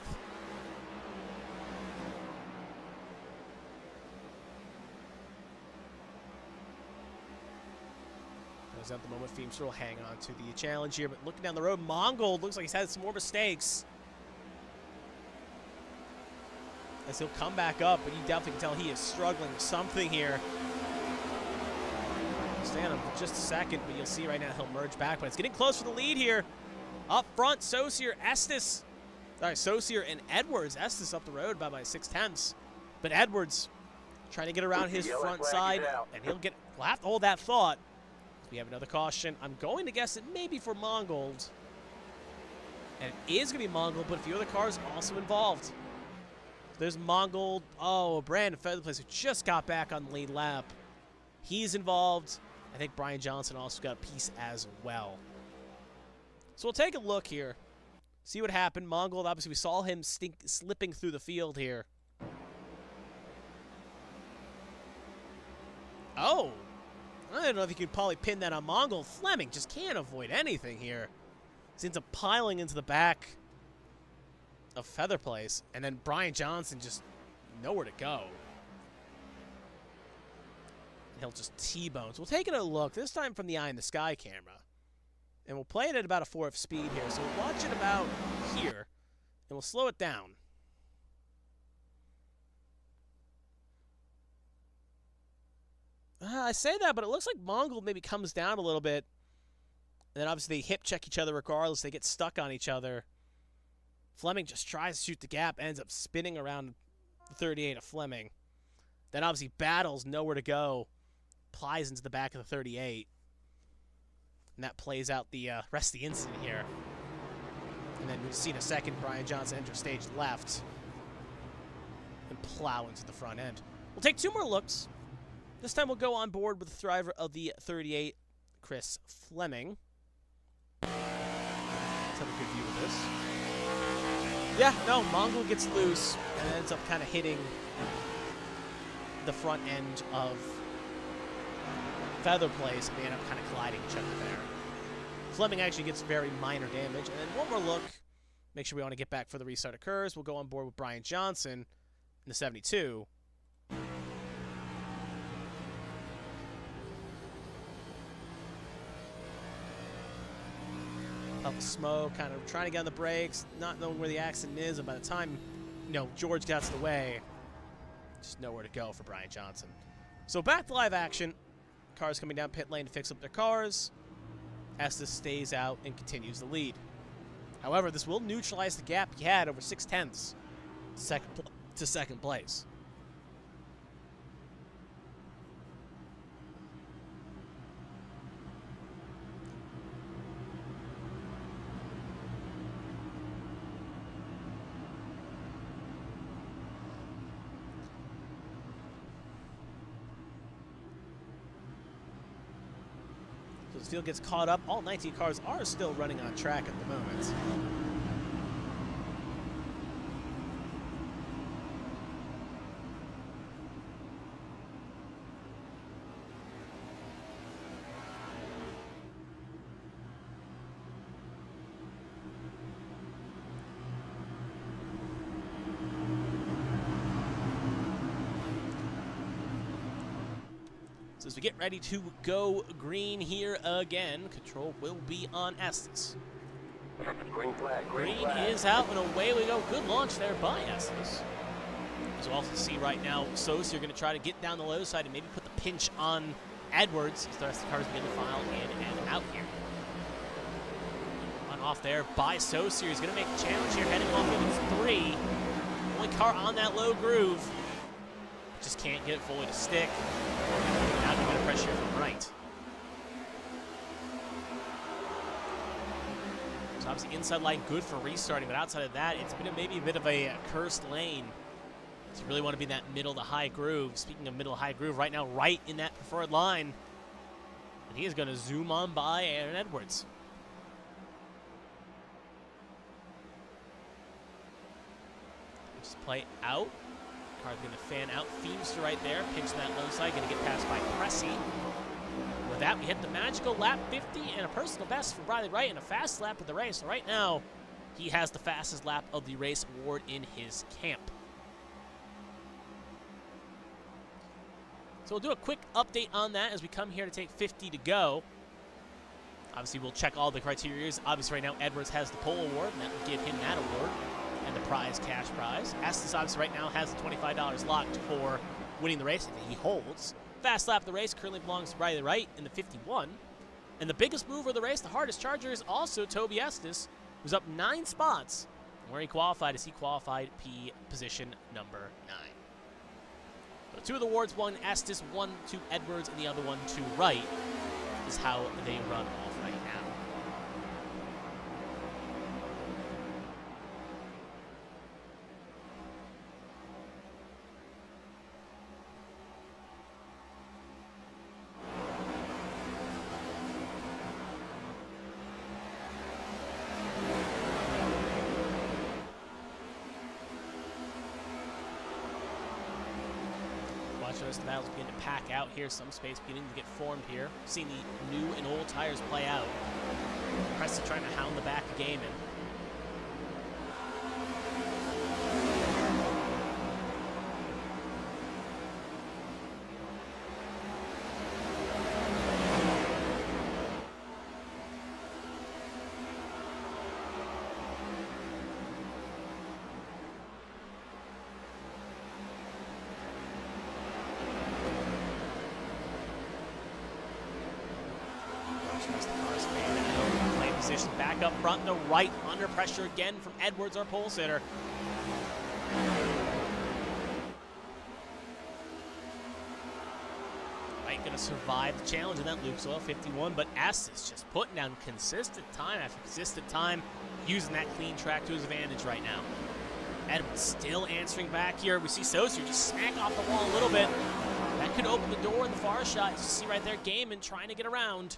Speaker 3: At the moment, Feemster will hang on to the challenge here, but looking down the road, Mongold looks like he's had some more mistakes. As he'll come back up, but you definitely can tell he is struggling with something here. Stand him for just a second, but you'll see right now he'll merge back, but it's getting close for the lead here. Up front, Saucier, Estes. Sorry, Saucier and Edwards. Estes up the road about by 6/10. But Edwards trying to get around his front side, and he'll have to hold that thought. We have another caution. I'm going to guess it may be for Mongold. And it is going to be Mongold, but a few other cars also involved. There's Mongold. Oh, Brandon Featherplace, who just got back on the lead lap. He's involved. I think Brian Johnson also got a piece as well. So we'll take a look here. See what happened. Mongold, obviously, we saw him slipping through the field here. Oh. I don't know if you could probably pin that on Mongold. Fleming just can't avoid anything here. He ends up piling into the back of Featherplace, and then Brian Johnson just nowhere to go. And he'll just T-bone. So we'll take a look, this time from the eye in the sky camera. And we'll play it at about a 4F speed here. So we'll watch it about here, and we'll slow it down. I say that, but it looks like Mongold maybe comes down a little bit. And then obviously they hip check each other regardless. They get stuck on each other. Fleming just tries to shoot the gap, ends up spinning around the 38 of Fleming. Then obviously battles, nowhere to go. Plies into the back of the 38. And that plays out the rest of the incident here. And then we'll see in a second Brian Johnson enter stage left. And plow into the front end. We'll take 2 more looks. This time we'll go on board with the driver of the 38, Chris Fleming. Let's have a good view of this. Yeah, no, Mongold gets loose and ends up kind of hitting the front end of Featherplace, and they end up kind of colliding each other there. Fleming actually gets very minor damage. And then one more look. Make sure we want to get back for the restart occurs. We'll go on board with Brian Johnson in the 72. Puff of smoke, kind of trying to get on the brakes, not knowing where the accident is, and by the time, George gets out of the way, just nowhere to go for Brian Johnson. So back to live action. Cars coming down pit lane to fix up their cars. Estes stays out and continues the lead. However, this will neutralize the gap he had over 6/10 to second place. As the field gets caught up, all 19 cars are still running on track at the moment. So as we get ready to go green here again, control will be on Estes.
Speaker 2: Green flag.
Speaker 3: Green is out, and away we go. Good launch there by Estes. As we'll also see right now, Sos, you're going to try to get down the low side and maybe put the pinch on Edwards as the rest of the cars begin to file in and out here. Run off there by Sos. He's going to make a challenge here, heading off into 3. Only car on that low groove. Just can't get it fully to stick. Now they're going to pressure from right. So obviously inside line good for restarting, but outside of that, it's been maybe a bit of a cursed lane. So you really want to be in that middle to high groove. Speaking of middle to high groove, right now, right in that preferred line. And he is going to zoom on by Aaron Edwards. Just play out. Car's going to fan out. Feemster right there. Pinch that low side. Going to get passed by Cressy. With that, we hit the magical lap 50 and a personal best for Riley Wright and a fast lap of the race. So right now, he has the fastest lap of the race award in his camp. So we'll do a quick update on that as we come here to take 50 to go. Obviously, we'll check all the criteria. Obviously, right now, Edwards has the pole award, and that will give him that award and the prize, cash prize. Estes, obviously, right now has the $25 locked for winning the race if he holds. Fast lap of the race currently belongs to Riley Wright in the 51. And the biggest mover of the race, the hardest charger, is also Toby Estes, who's up 9 spots. And where he qualified is he qualified P position number 9. So 2 of the awards, one Estes, 1 to Edwards, and the other one to Wright, is how they run off right now. Watching as the battles begin to pack out here, some space beginning to get formed here. Seeing the new and old tires play out. Preston trying to hound the back of Gaiman. Position back up front, the right under pressure again from Edwards, our pole sitter. Right, going to survive the challenge in that Luke's Oil 51, but Estes just putting down consistent time after consistent time, using that clean track to his advantage right now. Edwards still answering back here. We see Saucier just smack off the wall a little bit. That could open the door in the far shot. You see right there, Gaiman trying to get around.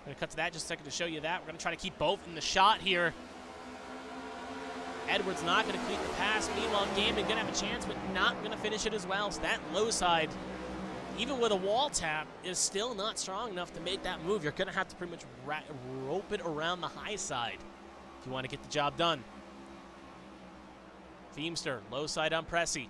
Speaker 3: We're going to cut to that just a second to show you that. We're going to try to keep both in the shot here. Edwards not going to complete the pass. Meanwhile, Gaiman going to have a chance, but not going to finish it as well. So that low side, even with a wall tap, is still not strong enough to make that move. You're going to have to pretty much rope it around the high side if you want to get the job done. Feemster, low side on Pressy.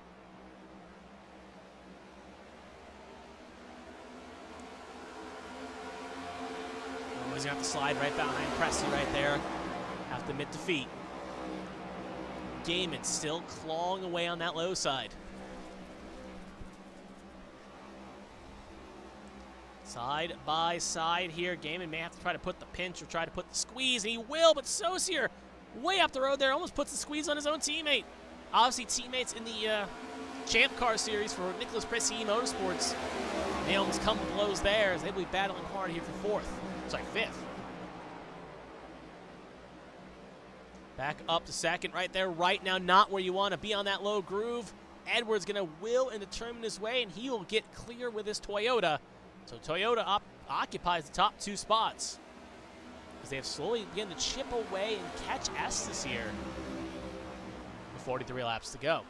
Speaker 3: He's going to have to slide right behind Pressy right there. Have to admit defeat. Gaiman still clawing away on that low side. Side by side here. Gaiman may have to try to put the pinch or try to put the squeeze, and he will, but Saucier way up the road there, almost puts the squeeze on his own teammate. Obviously, teammates in the Champ Car Series for Nicholas Pressy Motorsports. They almost come to blows there as they will be battling hard here for 4th. Sorry, 5th. Back up to 2nd right there. Right now, not where you want to be on that low groove. Edwards going to will and determine his way, and he will get clear with his Toyota. So Toyota occupies the top 2 spots as they have slowly begun to chip away and catch Estes here with 43 laps to go.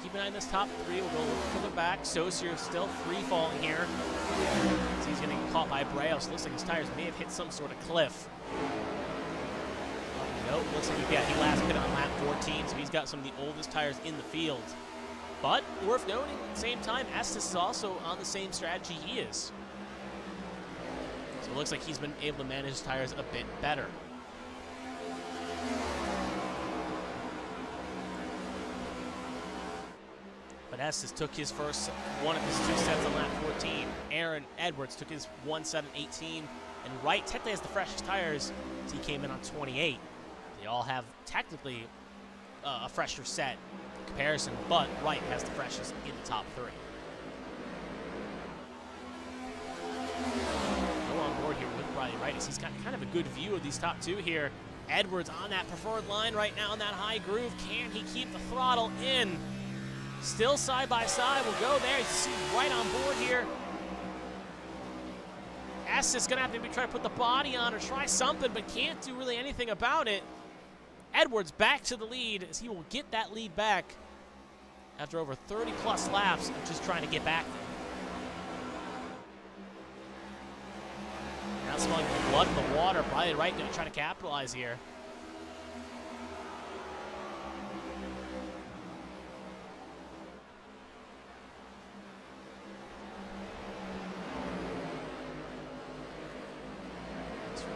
Speaker 3: Keep an eye on this top 3. We'll go a little further back. Saucier still free-falling here. So he's going to get caught by Breos. Looks like his tires may have hit some sort of cliff. Nope, looks like he last pit on lap 14, so he's got some of the oldest tires in the field. But worth noting, at the same time, Estes is also on the same strategy he is. So it looks like he's been able to manage his tires a bit better. But Estes took his first one of his 2 sets on lap 14. Aaron Edwards took his 1 set on 18. And Wright technically has the freshest tires, so he came in on 28. They all have technically a fresher set in comparison, but Wright has the freshest in the top 3. Go on board here with Bradley Wright as he's got kind of a good view of these top 2 here. Edwards on that preferred line right now in that high groove. Can he keep the throttle in? Still side by side. We'll go there. You see Wright on board here. Estes going to have to maybe try to put the body on or try something, but can't do really anything about it. Edwards back to the lead as he will get that lead back after over 30-plus laps of just trying to get back there. Now smelling blood in the water. Probably Wright going to try to capitalize here.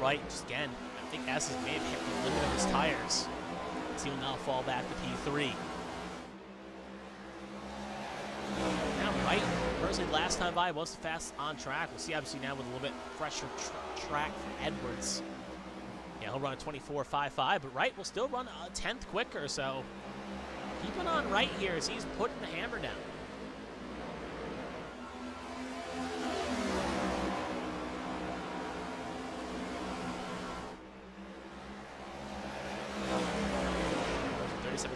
Speaker 3: Right, just again, I think Estes may have hit the limit of his tires. So he will now fall back to P3. Now Wright, personally last time by, was the fastest on track. We'll see obviously now with a little bit fresher track for Edwards. Yeah, he'll run a 24.55, but Wright will still run a 10th quicker, so keep it on Wright here as he's putting the hammer down.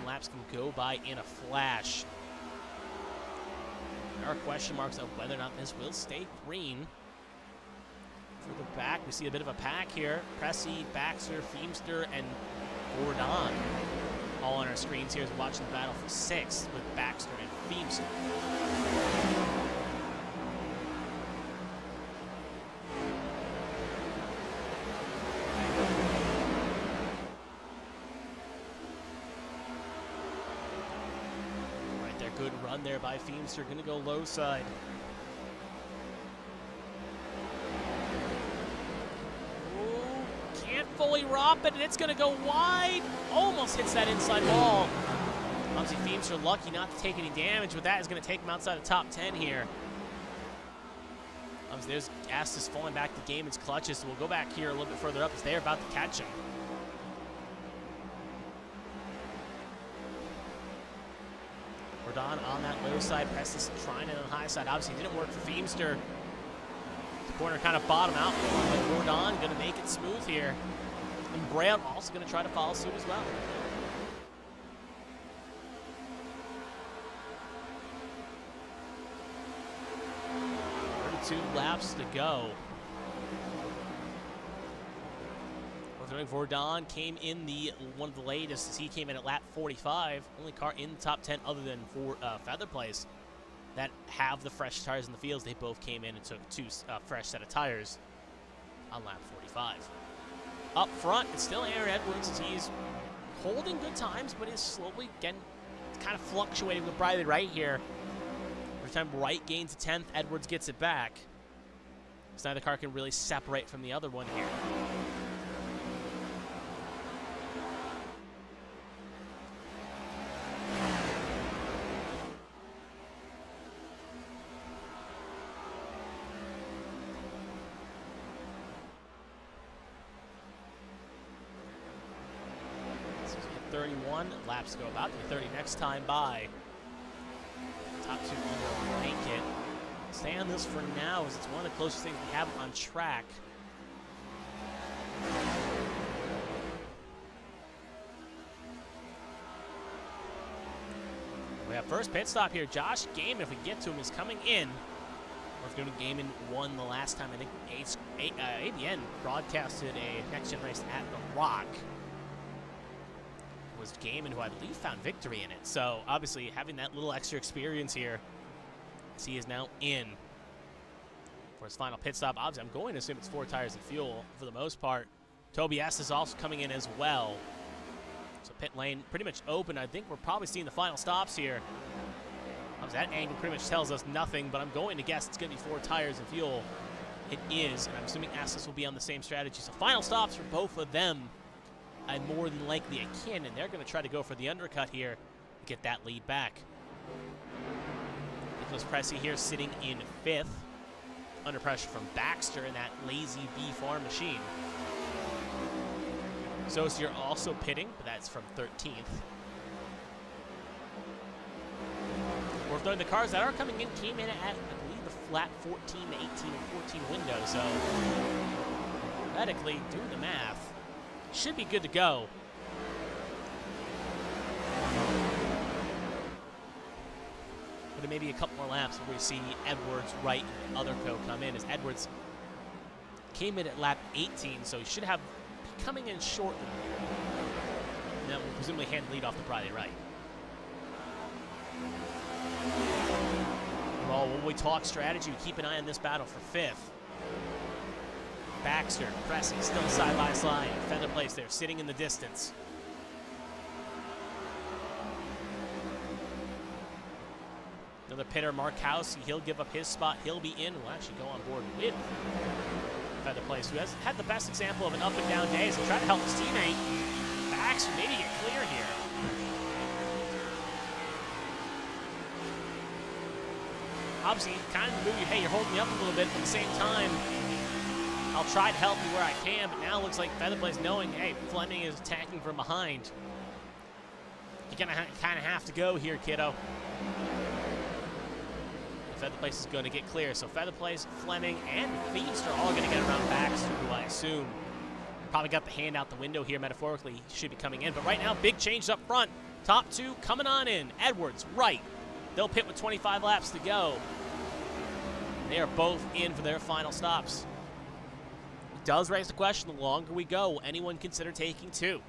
Speaker 3: Laps can go by in a flash. There are question marks of whether or not this will stay green. Further back, we see a bit of a pack here. Pressey, Baxter, Feemster, and Gordon all on our screens here as we're watching the battle for 6th with Baxter and Feemster. Good run there by Feemster, gonna go low side. Ooh, can't fully romp it, and it's gonna go wide. Almost hits that inside wall. Obviously Feemster lucky not to take any damage, but that is gonna take him outside the top 10 here. Obviously there's Estes falling back to Gaiman's clutches, so we'll go back here a little bit further up as they're about to catch him. Gordon on that low side, Preston trying it on the high side. Obviously, it didn't work for Feemster. The corner kind of bottom out, but Gordon going to make it smooth here. And Brown also going to try to follow suit as well. 32 laps to go. Gordon came in one of the latest as he came in at lap 45. Only car in the top 10 other than for Feather Place that have the fresh tires in the fields. They both came in and took 2 fresh set of tires on lap 45. Up front, it's still Aaron Edwards as he's holding good times, but is slowly getting kind of fluctuating with Bradley Wright here. Every time Wright gains a 10th, Edwards gets it back. So neither car can really separate from the other one here. Laps to go, about to be 30 next time by. Top 2 will make it. Stay on this for now as it's one of the closest things we have on track. We have first pit stop here. Josh Gaiman, if we get to him, is coming in. Or if Gaiman won the last time, I think ABN broadcasted a next gen race at The Rock. Was Gaiman, who I believe found victory in it. So obviously having that little extra experience here, as he is now in for his final pit stop. Obviously, I'm going to assume it's 4 tires and fuel for the most part. Toby S is also coming in as well. So pit lane pretty much open. I think we're probably seeing the final stops here. That angle pretty much tells us nothing, but I'm going to guess it's going to be 4 tires and fuel. It is, and I'm assuming ARCS will be on the same strategy. So final stops for both of them. And more than likely a kin, and they're going to try to go for the undercut here to get that lead back. Nicholas Pressey here sitting in 5th. Under pressure from Baxter in that lazy B farm machine. Saucier also pitting, but that's from 13th. Worth noting, the cars that are coming in came in at, I believe, the flat 14 to 18 and 14 window. So, theoretically, doing the math, should be good to go. But it may be a couple more laps before we see Edwards, Wright, and other co come in, as Edwards came in at lap 18, so he should have coming in shortly. And that will presumably hand the lead off to Friday Wright. Well, when we talk strategy, we keep an eye on this battle for 5th. Baxter, Pressey, still side by side. Feather Place there, sitting in the distance. Another pitter, Markowski, he'll give up his spot. He'll be in. We'll actually go on board with Feather Place, who has had the best example of an up and down day as he tried to help his teammate. Baxter maybe get clear here. Obviously, kind of move you, hey, you're holding me up a little bit, but at the same time, I'll try to help you where I can, but now it looks like Featherplace knowing, hey, Fleming is attacking from behind. You're going to kind of have to go here, kiddo. Featherplace is going to get clear, so Featherplace, Fleming, and Feemster are all going to get around Baxter, who I assume probably got the hand out the window here, metaphorically, he should be coming in. But right now, big change up front. Top 2 coming on in. Edwards, Wright. They'll pit with 25 laps to go. They are both in for their final stops. It does raise the question, the longer we go, will anyone consider taking 2?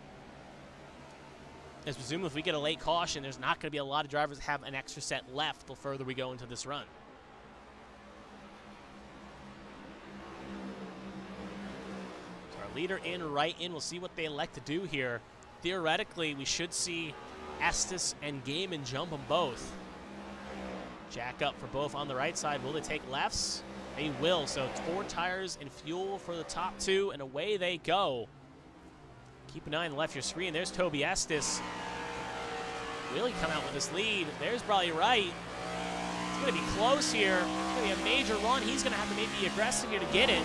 Speaker 3: As presumed, if we get a late caution, there's not going to be a lot of drivers that have an extra set left the further we go into this run. So our leader in, Wright in. We'll see what they elect to do here. Theoretically, we should see Estes and Gaiman jump them both. Jack up for both on the right side. Will they take lefts? They will. So 4 tires and fuel for the top 2, and away they go. Keep an eye on the left of your screen. There's Toby Estes. Will he come out with this lead? There's probably Wright. It's going to be close here. It's going to be a major run. He's going to have to maybe be aggressive here to get it.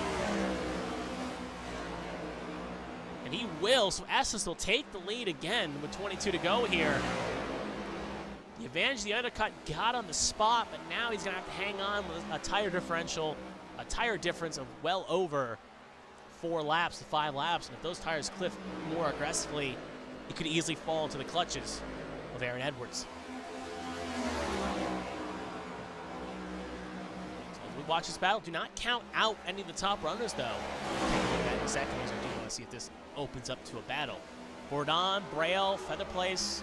Speaker 3: And he will. So Estes will take the lead again with 22 to go here. The advantage of the undercut got on the spot, but now he's going to have to hang on with a tire differential, a tire difference of well over 4 laps to 5 laps. And if those tires cliff more aggressively, it could easily fall into the clutches of Aaron Edwards. So as we watch this battle, do not count out any of the top runners, though. We'll take a look at that in a second as we do want to see if this opens up to a battle. Bourdon, Braille, Featherplace,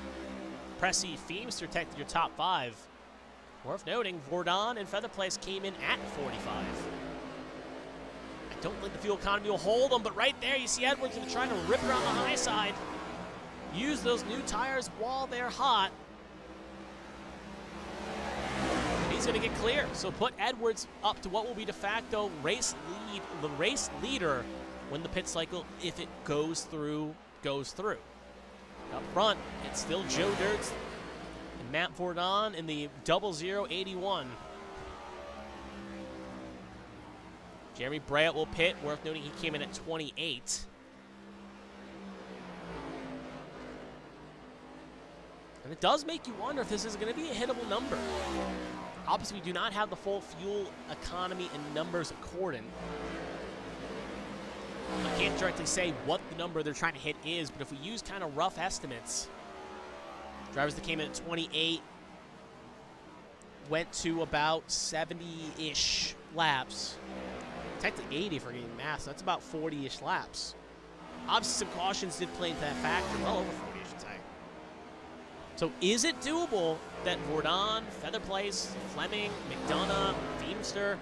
Speaker 3: Pressey, Feemster protected your top 5. Worth noting, Bourdon and Featherplace came in at 45. I don't think the fuel economy will hold them, but right there you see Edwards trying to rip around the high side. Use those new tires while they're hot. And he's going to get clear. So put Edwards up to what will be de facto race leader when the pit cycle, if it goes through, goes through. Up front, it's still Joe Dirtz and Matt Bourdon in the 0081. Jeremy Bryant will pit. Worth noting he came in at 28. And it does make you wonder if this is going to be a hittable number. Obviously, we do not have the full fuel economy and numbers accordant. I can't directly say what the number they're trying to hit is, but if we use kind of rough estimates, drivers that came in at 28 went to about 70-ish laps. Technically 80 for getting math, so that's about 40-ish laps. Obviously, some cautions did play into that factor, well over 40, I should say. So is it doable that Bourdon, Featherplace, Fleming, McDonough, Feemster,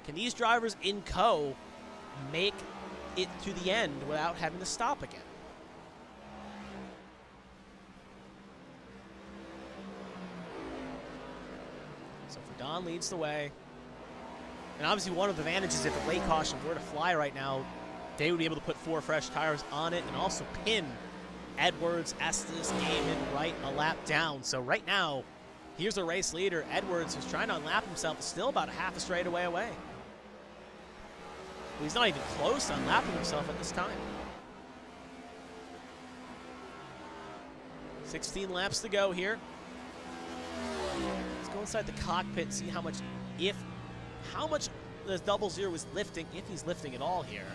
Speaker 3: can these drivers in co make it to the end without having to stop again? So Verdon leads the way. And obviously one of the advantages, if the late caution were to fly right now, they would be able to put 4 fresh tires on it and also pin Edwards, Estes, Gaiman, Wright a lap down. So right now, here's the race leader. Edwards, who's trying to unlap himself, is still about a half a straightaway away. He's not even close to unlapping himself at this time. 16 laps to go here. Let's go inside the cockpit and see how much the 00 is lifting, if he's lifting at all here.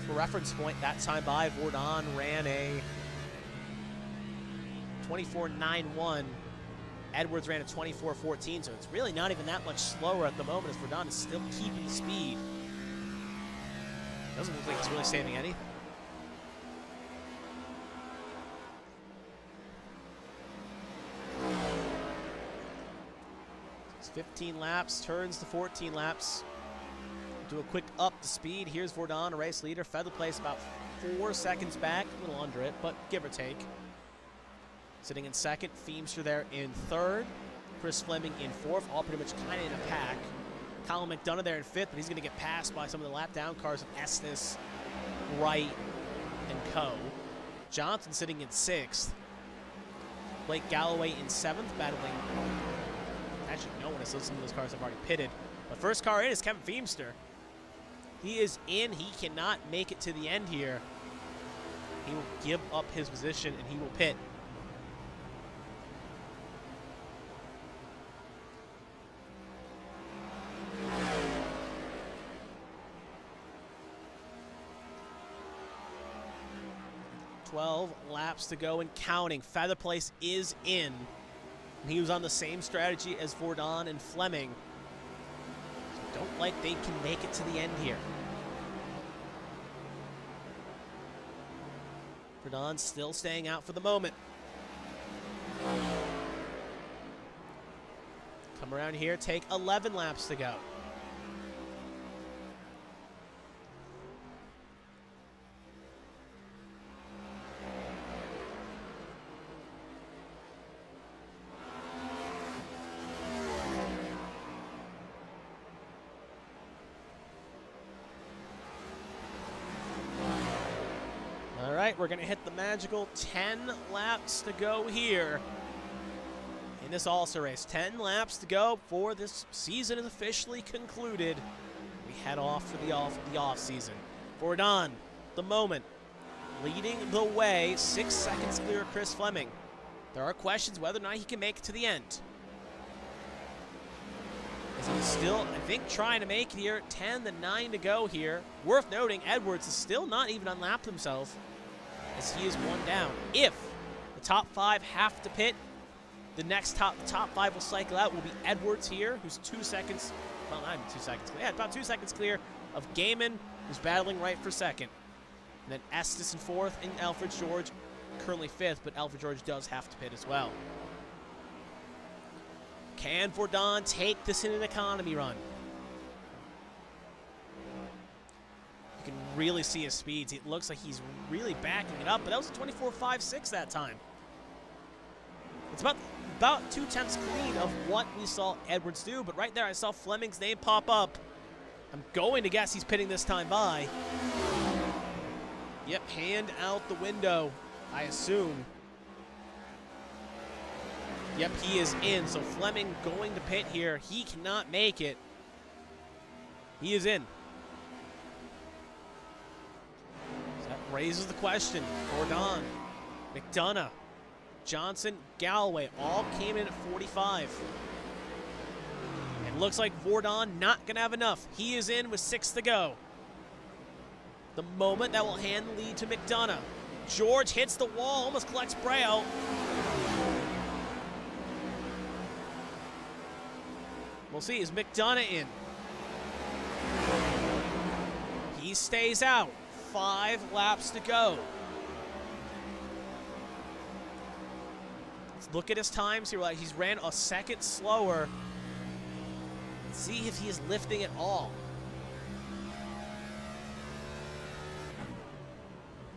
Speaker 3: For reference point, that time by, Verdon ran a 24.91. Edwards ran a 24.14, so it's really not even that much slower at the moment as Verdon is still keeping the speed. Doesn't look like he's really saving anything. It's 15 laps, turns to 14 laps. Do a quick up to speed. Here's Verdon, a race leader. Fed the place about 4 seconds back, a little under it, but give or take. Sitting in second, Feemster there in third. Chris Fleming in fourth, all pretty much kind of in a pack. Colin McDonough there in fifth, but he's going to get passed by some of the lap down cars of Estes, Wright, and Co. Johnson sitting in sixth. Blake Galloway in seventh, battling. Actually, no one, as some of those cars have already pitted. The first car in is Kevin Feemster. He is in. He cannot make it to the end here. He will give up his position and he will pit. Laps to go and counting. Feather Place is in. And he was on the same strategy as Verdon and Fleming. So don't like they can make it to the end here. Verdon still staying out for the moment. Come around here, take 11 laps to go. We're going to hit the magical 10 laps to go here in this ALCS race. 10 laps to go before this season is officially concluded. We head off for the off season. Verdon, the moment, leading the way, 6 seconds clear of Chris Fleming. There are questions whether or not he can make it to the end. As he's still, I think, trying to make it here. 10 to 9 to go here. Worth noting, Edwards is still not even unlapped himself, as he is one down. If the top 5 have to pit, the top 5 will cycle out. Will be Edwards here, who's 2 seconds, well, not even 2 seconds clear. Yeah, about 2 seconds clear of Gaiman, who's battling right for second. And then Estes in fourth, and Alfred George currently fifth, but Alfred George does have to pit as well. Can Verdon take this in an economy run? You can really see his speeds. It looks like he's really backing it up, but that was a 24.56 that time. It's about 2 tenths clean of what we saw Edwards do, but right there I saw Fleming's name pop up. I'm going to guess he's pitting this time by. Yep, hand out the window, I assume. Yep, he is in, so Fleming going to pit here. He cannot make it. He is in. So that raises the question. Verdon, McDonough, Johnson, Galloway all came in at 45. And looks like Verdon not going to have enough. He is in with 6 to go. The moment that will hand the lead to McDonough. George hits the wall, almost collects Braille. We'll see, is McDonough in? He stays out. 5 laps to go. Let's look at his times here. He's ran a second slower. Let's see if he is lifting at all.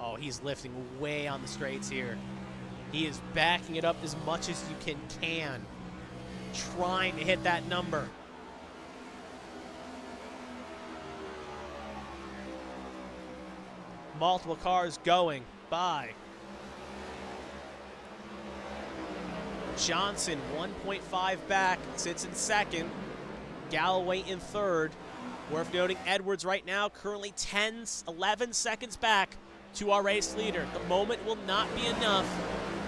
Speaker 3: Oh, he's lifting way on the straights here. He is backing it up as much as you can. Trying to hit that number. Multiple cars going by. Johnson 1.5 back, sits in second. Galloway in third. Worth noting, Edwards right now currently 11 seconds back to our race leader. The moment will not be enough,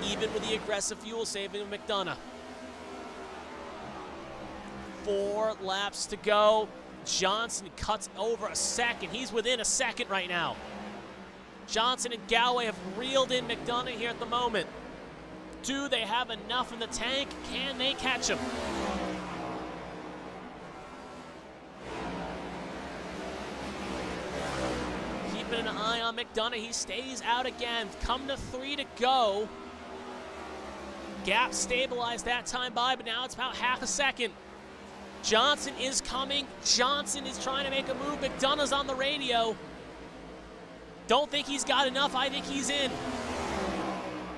Speaker 3: even with the aggressive fuel saving of McDonough. 4 laps to go. Johnson cuts over a second. He's within a second right now. Johnson and Galloway have reeled in McDonough here at the moment. Do they have enough in the tank? Can they catch him? Keeping an eye on McDonough. He stays out again. Come to 3 to go. Gap stabilized that time by, but now it's about half a second. Johnson is coming. Johnson is trying to make a move. McDonough's on the radio. Don't think he's got enough. I think he's in.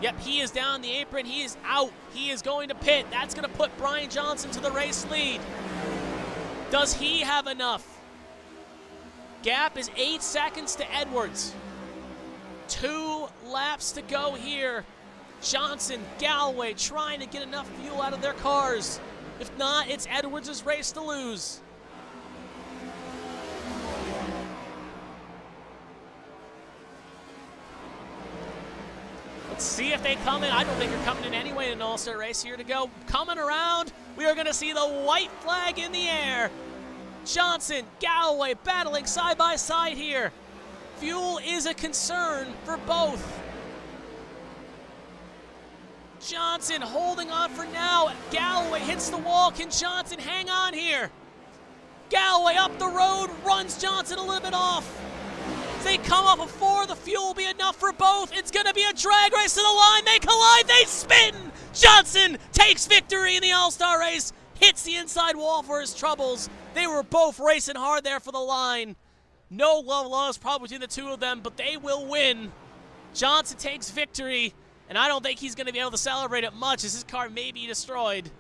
Speaker 3: Yep, he is down the apron. He is out. He is going to pit. That's going to put Brian Johnson to the race lead. Does he have enough? Gap is 8 seconds to Edwards. 2 laps to go here. Johnson, Galloway trying to get enough fuel out of their cars. If not, it's Edwards' race to lose. Let's see if they come in. I don't think they're coming in anyway in an all-star race. Here to go. Coming around, we are going to see the white flag in the air. Johnson, Galloway battling side by side here. Fuel is a concern for both. Johnson holding on for now. Galloway hits the wall. Can Johnson hang on here? Galloway up the road, runs Johnson a little bit off. As they come up a 4, the fuel will be enough for both. It's going to be a drag race to the line. They collide, they spin. Johnson takes victory in the All-Star race. Hits the inside wall for his troubles. They were both racing hard there for the line. No love lost probably between the two of them, but they will win. Johnson takes victory, and I don't think he's going to be able to celebrate it much as his car may be destroyed.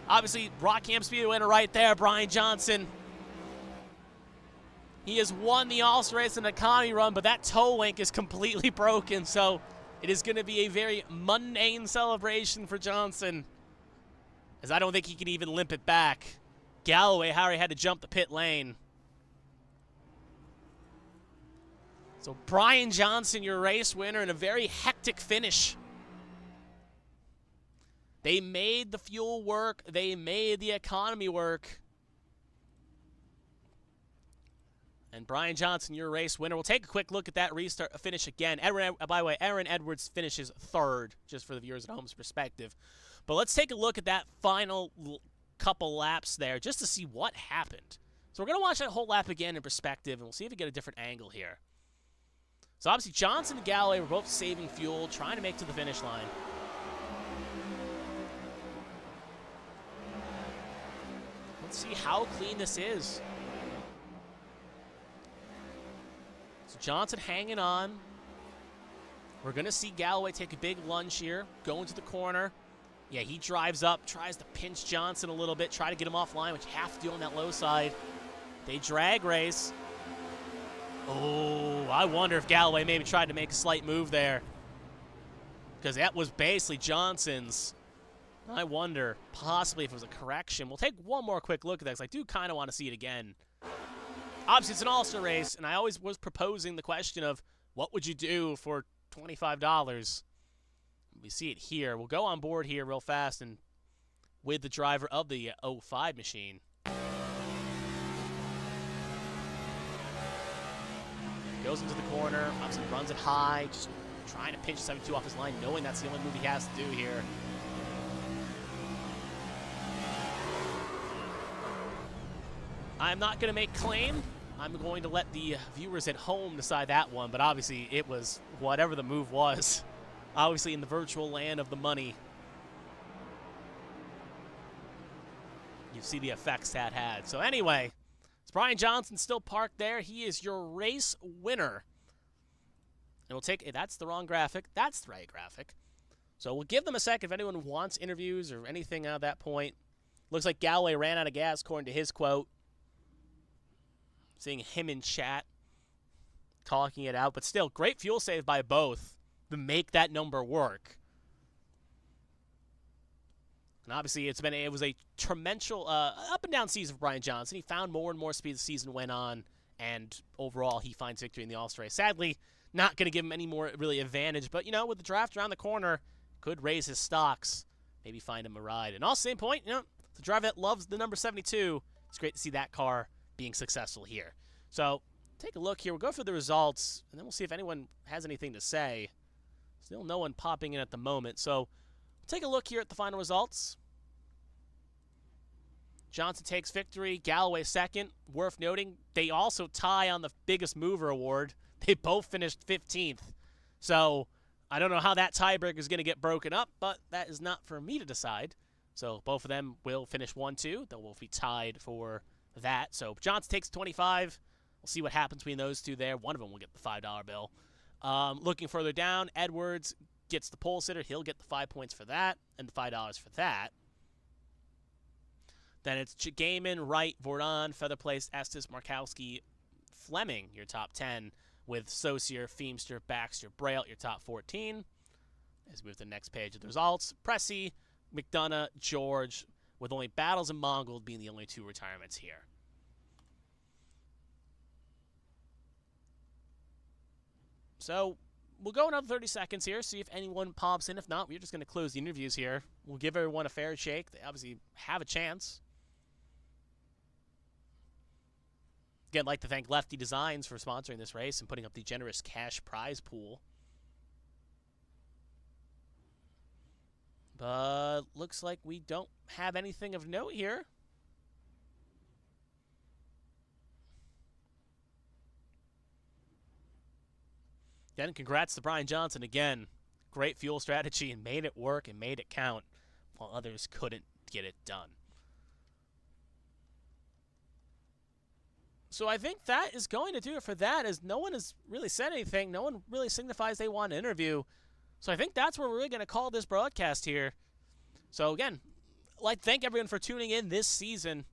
Speaker 3: Obviously, Rockham Speedway winner right there, Brian Johnson. He has won the All-Star race in the economy run, but that toe link is completely broken, so it is going to be a very mundane celebration for Johnson, as I don't think he can even limp it back. Galloway, Harry had to jump the pit lane. So Brian Johnson, your race winner, in a very hectic finish. They made the fuel work. They made the economy work. And Brian Johnson, your race winner. We'll take a quick look at that restart finish again. By the way, Aaron Edwards finishes 3rd, just for the viewers at home's perspective. But let's take a look at that final couple laps there, just to see what happened. So we're going to watch that whole lap again in perspective, and we'll see if we get a different angle here. So obviously, Johnson and Galloway were both saving fuel, trying to make it to the finish line. Let's see how clean this is. So Johnson hanging on. We're going to see Galloway take a big lunge here, go into the corner. Yeah, he drives up, tries to pinch Johnson a little bit, try to get him offline, which you have to do on that low side. They drag race. Oh, I wonder if Galloway maybe tried to make a slight move there, because that was basically Johnson's. I wonder possibly if it was a correction. We'll take one more quick look at that, because I do kind of want to see it again. Obviously, it's an all-star race, and I always was proposing the question of what would you do for $25? We see it here. We'll go on board here real fast and with the driver of the 05 machine. Goes into the corner, obviously runs it high, just trying to pinch 72 off his line, knowing that's the only move he has to do here. I'm not going to make claim. I'm going to let the viewers at home decide that one, but obviously it was whatever the move was. Obviously in the virtual land of the money. You see the effects that had. So anyway, it's Brian Johnson still parked there. He is your race winner. And we'll take, that's the wrong graphic. That's the right graphic. So we'll give them a sec if anyone wants interviews or anything at that point. Looks like Galloway ran out of gas, according to his quote. Seeing him in chat, talking it out. But still, great fuel save by both to make that number work. And obviously, it was a tremendous up and down season for Brian Johnson. He found more and more speed as the season went on, and overall, he finds victory in the All-Star race. Sadly, not going to give him any more really advantage, but with the draft around the corner, could raise his stocks, maybe find him a ride. And also, same point, the driver that loves the number 72. It's great to see that car being successful here. So, take a look here. We'll go through the results, and then we'll see if anyone has anything to say. Still no one popping in at the moment, so take a look here at the final results. Johnson takes victory. Galloway second. Worth noting, they also tie on the biggest mover award. They both finished 15th. So I don't know how that tiebreaker is going to get broken up, but that is not for me to decide. So both of them will finish 1-2. They will be tied for that. So Johnson takes 25. We'll see what happens between those two there. One of them will get the $5 bill. Looking further down, Edwards gets the pole sitter. He'll get the 5 points for that and the $5 for that. Then it's Gaiman, Wright, Vordon, Featherplace, Estes, Markowski, Fleming, your top 10, with Saucier, Feemster, Baxter, Braille, your top 14. As we move to the next page of the results, Pressey, McDonough, George, with only Battles and Mongold being the only two retirements here. So we'll go another 30 seconds here, see if anyone pops in. If not, we're just going to close the interviews here. We'll give everyone a fair shake. They obviously have a chance. Again, I'd like to thank Lefty Designs for sponsoring this race and putting up the generous cash prize pool. But looks like we don't have anything of note here. Again, congrats to Brian Johnson again. Great fuel strategy and made it work and made it count while others couldn't get it done. So I think that is going to do it for that, as no one has really said anything. No one really signifies they want an interview. So I think that's where we're really going to call this broadcast here. So again, I'd like to thank everyone for tuning in this season.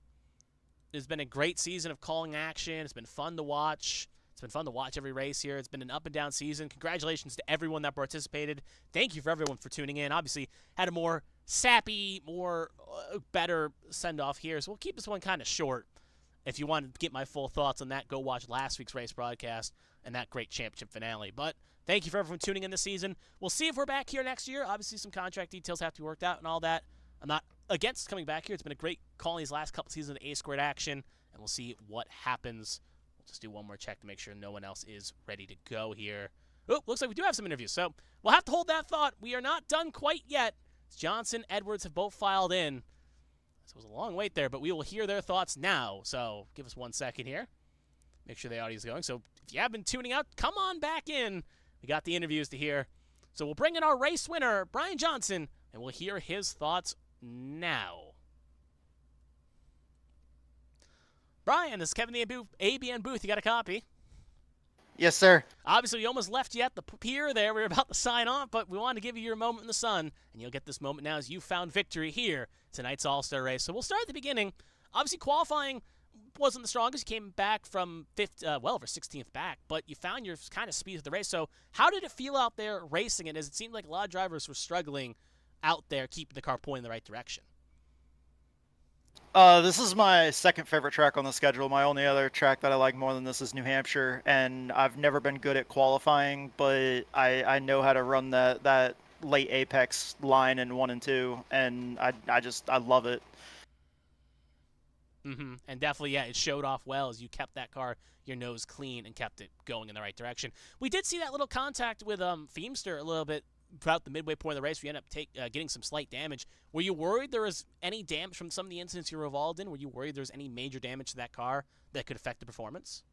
Speaker 3: It's been a great season of calling action. It's been fun to watch. It's been fun to watch every race here. It's been an up and down season. Congratulations to everyone that participated. Thank you for everyone for tuning in. Obviously, had a more sappy, more better send-off here. So we'll keep this one kind of short. If you want to get my full thoughts on that, go watch last week's race broadcast and that great championship finale. But thank you for everyone tuning in this season. We'll see if we're back here next year. Obviously, some contract details have to be worked out and all that. I'm not against coming back here. It's been a great calling these last couple seasons of A-squared action, and we'll see what happens. We'll just do one more check to make sure no one else is ready to go here. Oh, looks like we do have some interviews, so we'll have to hold that thought. We are not done quite yet. Johnson, Edwards have both filed in. So it was a long wait there, but we will hear their thoughts now. So give us 1 second here. Make sure the audio is going. So if you have been tuning out, come on back in. We got the interviews to hear. So we'll bring in our race winner, Brian Johnson, and we'll hear his thoughts now. Brian, this is Kevin the ABN booth. You got a copy?
Speaker 4: Yes, sir.
Speaker 3: Obviously, we almost left you at the pier there. We were about to sign off, but we wanted to give you your moment in the sun, and you'll get this moment now as you found victory here tonight's All-Star race. So we'll start at the beginning. Obviously, qualifying wasn't the strongest. You came back from well over 16th back, but you found your kind of speed of the race. So how did it feel out there racing it, as it seemed like a lot of drivers were struggling out there keeping the car pointing in the right direction?
Speaker 4: This is my second favorite track on the schedule. My only other track that I like more than this is New Hampshire, and I've never been good at qualifying, but I know how to run that late apex line in 1 and 2, and I love it.
Speaker 3: And definitely, yeah, it showed off well as you kept that car, your nose clean, and kept it going in the right direction. We did see that little contact with Feemster a little bit throughout the midway point of the race. We ended up getting some slight damage. Were you worried there was any damage from some of the incidents you were involved in? Were you worried there was any major damage to that car that could affect the performance?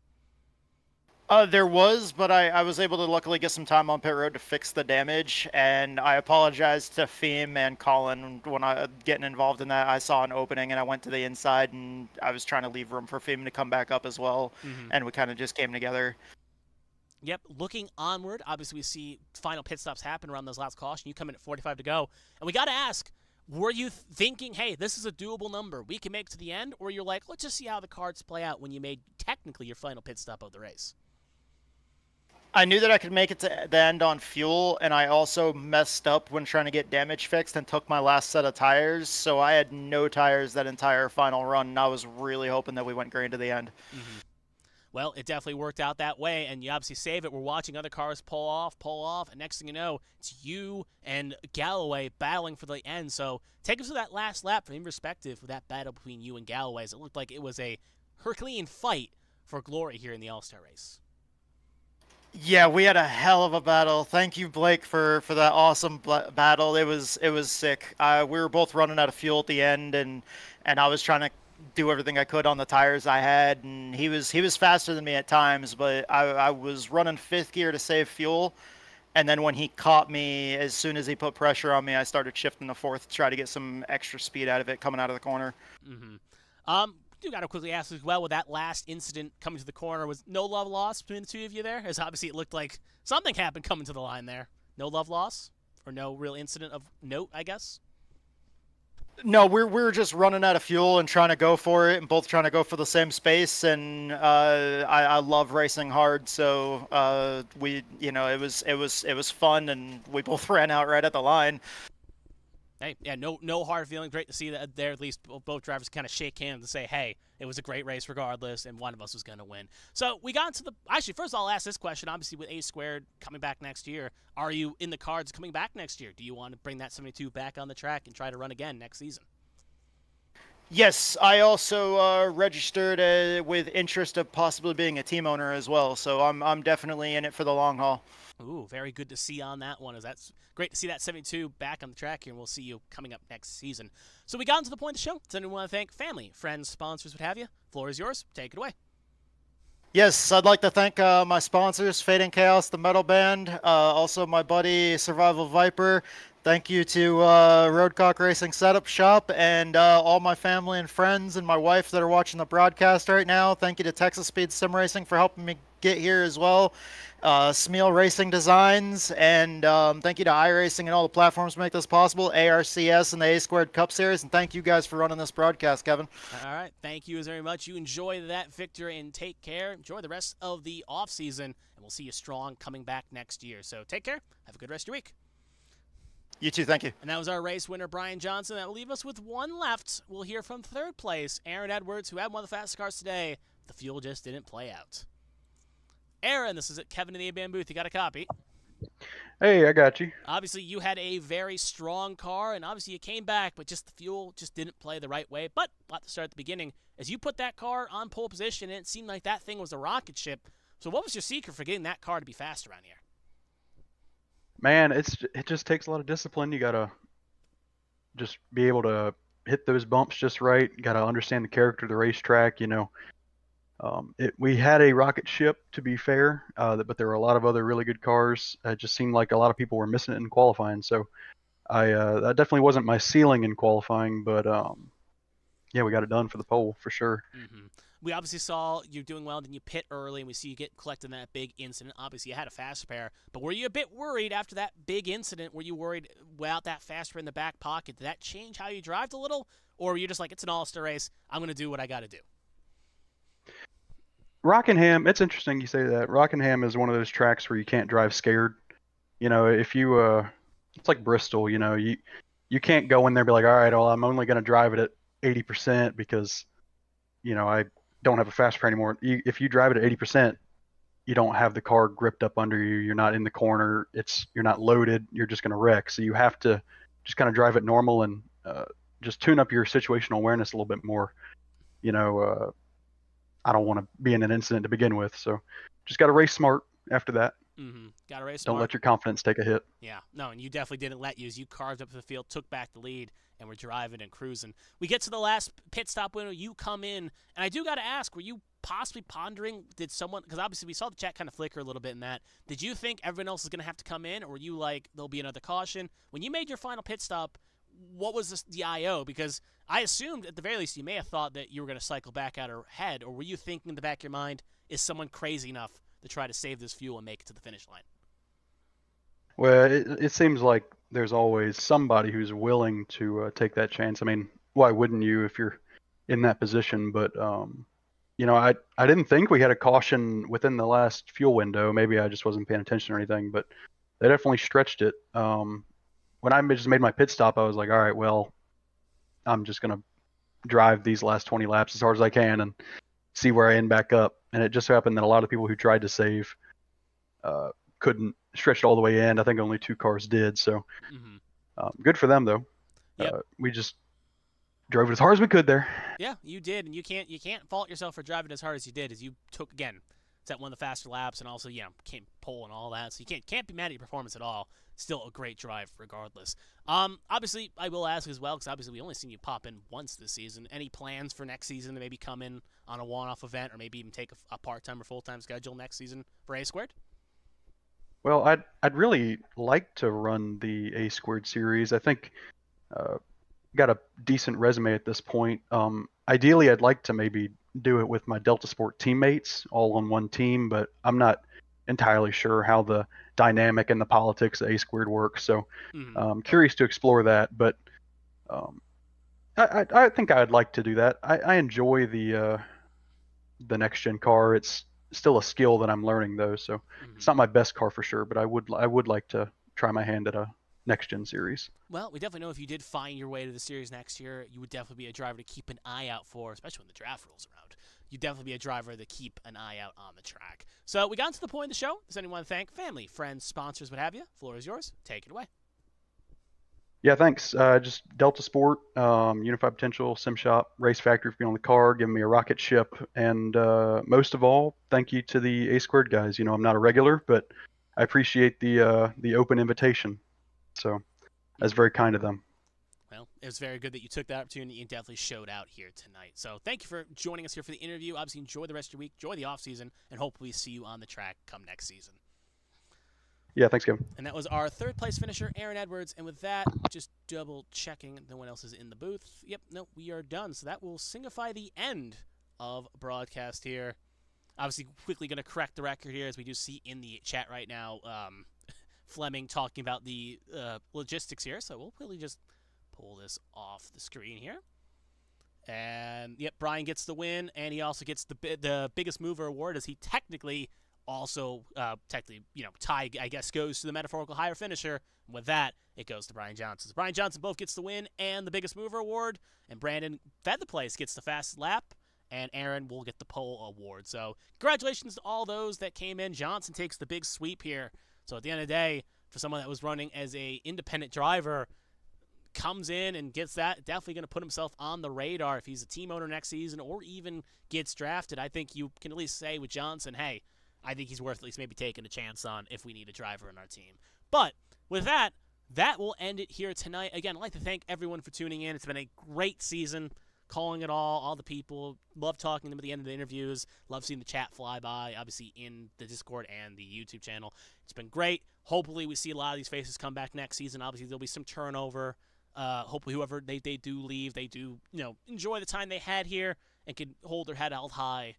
Speaker 4: There was, but I was able to luckily get some time on pit road to fix the damage, and I apologize to Feem and Colin when I getting involved in that. I saw an opening, and I went to the inside, and I was trying to leave room for Feem to come back up as well, and we kind of just came together.
Speaker 3: Yep, looking onward, obviously we see final pit stops happen around those last caution. You come in at 45 to go. And we got to ask, were you thinking, hey, this is a doable number, we can make it to the end? Or you're like, let's just see how the cards play out when you made technically your final pit stop of the race?
Speaker 4: I knew that I could make it to the end on fuel, and I also messed up when trying to get damage fixed and took my last set of tires, so I had no tires that entire final run, and I was really hoping that we went green to the end.
Speaker 3: Mm-hmm. Well, it definitely worked out that way, and you obviously save it. We're watching other cars pull off, and next thing you know, it's you and Galloway battling for the end. So take us to that last lap from your perspective with that battle between you and Galloway. It looked like it was a Herculean fight for glory here in the All-Star race.
Speaker 4: Yeah, we had a hell of a battle. Thank you, Blake, for that awesome battle. It was sick. We were both running out of fuel at the end, and I was trying to do everything I could on the tires I had, and he was faster than me at times, but I was running fifth gear to save fuel, and then when he caught me, as soon as he put pressure on me, I started shifting to fourth to try to get some extra speed out of it coming out of the corner.
Speaker 3: Mm-hmm. Do got to quickly ask as well, with that last incident coming to the corner, was no love lost between the two of you there? As obviously it looked like something happened coming to the line there. No love loss? Or no real incident of note, I guess?
Speaker 4: No, we were just running out of fuel and trying to go for it, and both trying to go for the same space. And I love racing hard, so it was fun, and we both ran out right at the line.
Speaker 3: Hey, yeah, no hard feelings. Great to see that there. At least both drivers kind of shake hands and say, "Hey, it was a great race regardless, and one of us was going to win." So we got into the. Actually, first I'll ask this question. Obviously, with A Squared coming back next year, are you in the cards coming back next year? Do you want to bring that 72 back on the track and try to run again next season?
Speaker 4: Yes, I also registered with interest of possibly being a team owner as well. So I'm definitely in it for the long haul.
Speaker 3: Ooh, very good to see on that one. That's great to see that 72 back on the track here, and we'll see you coming up next season. So we got into the point of the show. Does anyone want to thank family, friends, sponsors, what have you? Floor is yours. Take it away.
Speaker 4: Yes, I'd like to thank my sponsors, Fate and Chaos, the metal band, also my buddy Survival Viper. Thank you to Roadcock Racing Setup Shop, and all my family and friends and my wife that are watching the broadcast right now. Thank you to Texas Speed Sim Racing for helping me get here as well. Smeal Racing Designs, and thank you to iRacing and all the platforms that make this possible, ARCS and the A Squared Cup Series, and thank you guys for running this broadcast, Kevin.
Speaker 3: All right, thank you very much. You enjoy that victory and take care. Enjoy the rest of the off season, and we'll see you strong coming back next year. So take care. Have a good rest of your week.
Speaker 4: You too, thank you.
Speaker 3: And that was our race winner, Brian Johnson. That will leave us with one left. We'll hear from third place, Aaron Edwards, who had one of the fastest cars today. The fuel just didn't play out. Aaron, this is it. Kevin in the A-Band booth. You got a copy?
Speaker 5: Hey, I got you.
Speaker 3: Obviously, you had a very strong car, and obviously you came back, but just the fuel just didn't play the right way. But we'll have to start at the beginning. As you put that car on pole position, it seemed like that thing was a rocket ship. So what was your secret for getting that car to be fast around here?
Speaker 5: Man, it just takes a lot of discipline. You gotta just be able to hit those bumps just right. You gotta understand the character of the racetrack. We had a rocket ship, to be fair, but there were a lot of other really good cars. It just seemed like a lot of people were missing it in qualifying. So that definitely wasn't my ceiling in qualifying, but yeah, we got it done for the pole for sure.
Speaker 3: Mm-hmm. We obviously saw you doing well, then you pit early, and we see you get collected in that big incident. Obviously, you had a fast spare, but were you a bit worried after that big incident? Were you worried without that fast spare in the back pocket? Did that change how you drive a little, or were you just like, it's an all-star race, I'm going to do what I got to do?
Speaker 5: Rockingham, it's interesting you say that. Rockingham is one of those tracks where you can't drive scared. If you, it's like Bristol, you can't go in there and be like, all right, well, I'm only going to drive it at 80% because, I don't have a fast car anymore. If you drive it at 80%, you don't have the car gripped up under you. You're not in the corner. You're not loaded. You're just going to wreck. So you have to just kind of drive it normal and just tune up your situational awareness a little bit more. I don't want to be in an incident to begin with. So just got to race smart after that.
Speaker 3: Mm-hmm. Got to race smart.
Speaker 5: Don't let your confidence take a hit.
Speaker 3: Yeah, no, and you definitely didn't let you. As you carved up the field, took back the lead, and we're driving and cruising. We get to the last pit stop window. You come in, and I do got to ask, were you possibly pondering, did someone, because obviously we saw the chat kind of flicker a little bit in that, did you think everyone else is going to have to come in, or were you like, there'll be another caution? When you made your final pit stop, what was the IO? Because I assumed, at the very least, you may have thought that you were going to cycle back out ahead, or were you thinking in the back of your mind, is someone crazy enough to try to save this fuel and make it to the finish line.
Speaker 5: Well, it seems like there's always somebody who's willing to take that chance. I mean, why wouldn't you if you're in that position? But I didn't think we had a caution within the last fuel window. Maybe I just wasn't paying attention or anything, but they definitely stretched it. When I just made my pit stop, I was like, all right, well, I'm just gonna drive these last 20 laps as hard as I can and see where I end back up. And it just happened that a lot of people who tried to save couldn't stretch it all the way in. I think only 2 cars did. So good for them though.
Speaker 3: Yep.
Speaker 5: We just drove it as hard as we could there.
Speaker 3: Yeah, you did, and you can't fault yourself for driving as hard as you did, as you took again. It's at one of the faster laps, and also came pole and all that. So you can't be mad at your performance at all. Still a great drive regardless. Obviously I will ask as well, because obviously we only seen you pop in once this season. Any plans for next season to maybe come in on a one-off event, or maybe even take a part-time or full-time schedule next season for A Squared?
Speaker 5: Well, I'd really like to run the A Squared series. I think got a decent resume at this point. Ideally, I'd like to maybe do it with my Delta Sport teammates all on one team, but I'm not entirely sure how the dynamic and the politics of A Squared works. So I'm curious to explore that. But I think I'd like to do that. I enjoy the next gen car. It's still a skill that I'm learning though, so it's not my best car for sure. But I would like to try my hand at a next gen series.
Speaker 3: Well, we definitely know if you did find your way to the series next year, you would definitely be a driver to keep an eye out for, especially when the draft rolls around. You'd definitely be a driver to keep an eye out on the track. So we got to the point of the show. Does anyone want to thank family, friends, sponsors, what have you? Floor is yours. Take it away.
Speaker 5: Yeah, thanks. Just Delta Sport, Unified Potential, Sim Shop, Race Factory for being on the car, giving me a rocket ship, and most of all, thank you to the A Squared guys. I'm not a regular, but I appreciate the open invitation. So that's very kind of them.
Speaker 3: Well, it was very good that you took that opportunity and definitely showed out here tonight. So thank you for joining us here for the interview. Obviously, enjoy the rest of your week, enjoy the off season, and hopefully see you on the track come next season.
Speaker 5: Yeah, thanks, Kevin.
Speaker 3: And that was our third place finisher, Aaron Edwards. And with that, just double checking no one else is in the booth. Yep, no, we are done. So that will signify the end of broadcast here. Obviously, quickly going to correct the record here, as we do see in the chat right now. Fleming talking about the logistics here. So we'll quickly just pull this off the screen here. And, yep, Brian gets the win, and he also gets the biggest mover award, as he technically also, tie, I guess, goes to the metaphorical higher finisher. And with that, it goes to Brian Johnson. So Brian Johnson both gets the win and the biggest mover award, and Brandon fed the place, gets the fastest lap, and Aaron will get the pole award. So congratulations to all those that came in. Johnson takes the big sweep here. So at the end of the day, for someone that was running as a independent driver, comes in and gets that, definitely going to put himself on the radar if he's a team owner next season or even gets drafted. I think you can at least say with Johnson, hey, I think he's worth at least maybe taking a chance on if we need a driver in our team. But with that, that will end it here tonight. Again, I'd like to thank everyone for tuning in. It's been a great season, calling it all the people. Love talking to them at the end of the interviews. Love seeing the chat fly by, obviously in the Discord and the YouTube channel. It's been great. Hopefully we see a lot of these faces come back next season. Obviously there'll be some turnover. Hopefully whoever they do leave, they do enjoy the time they had here and can hold their head held high.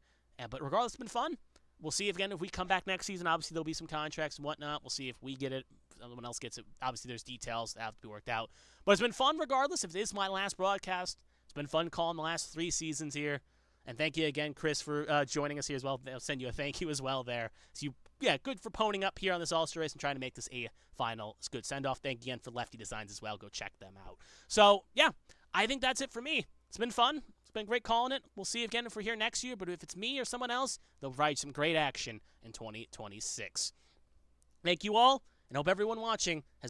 Speaker 3: But regardless, it's been fun. We'll see again if we come back next season. Obviously, there'll be some contracts and whatnot. We'll see if we get it, if someone else gets it. Obviously, there's details that have to be worked out. But it's been fun regardless. If it is my last broadcast, it's been fun calling the last 3 seasons here. And thank you again, Chris, for joining us here as well. I'll send you a thank you as well there. So, good for poning up here on this All-Star race and trying to make this a final good send-off. Thank you again for Lefty Designs as well. Go check them out. So, I think that's it for me. It's been fun. Been great calling it. We'll see again if we're here next year, but if it's me or someone else, they'll provide some great action in 2026. Thank you all, and hope everyone watching has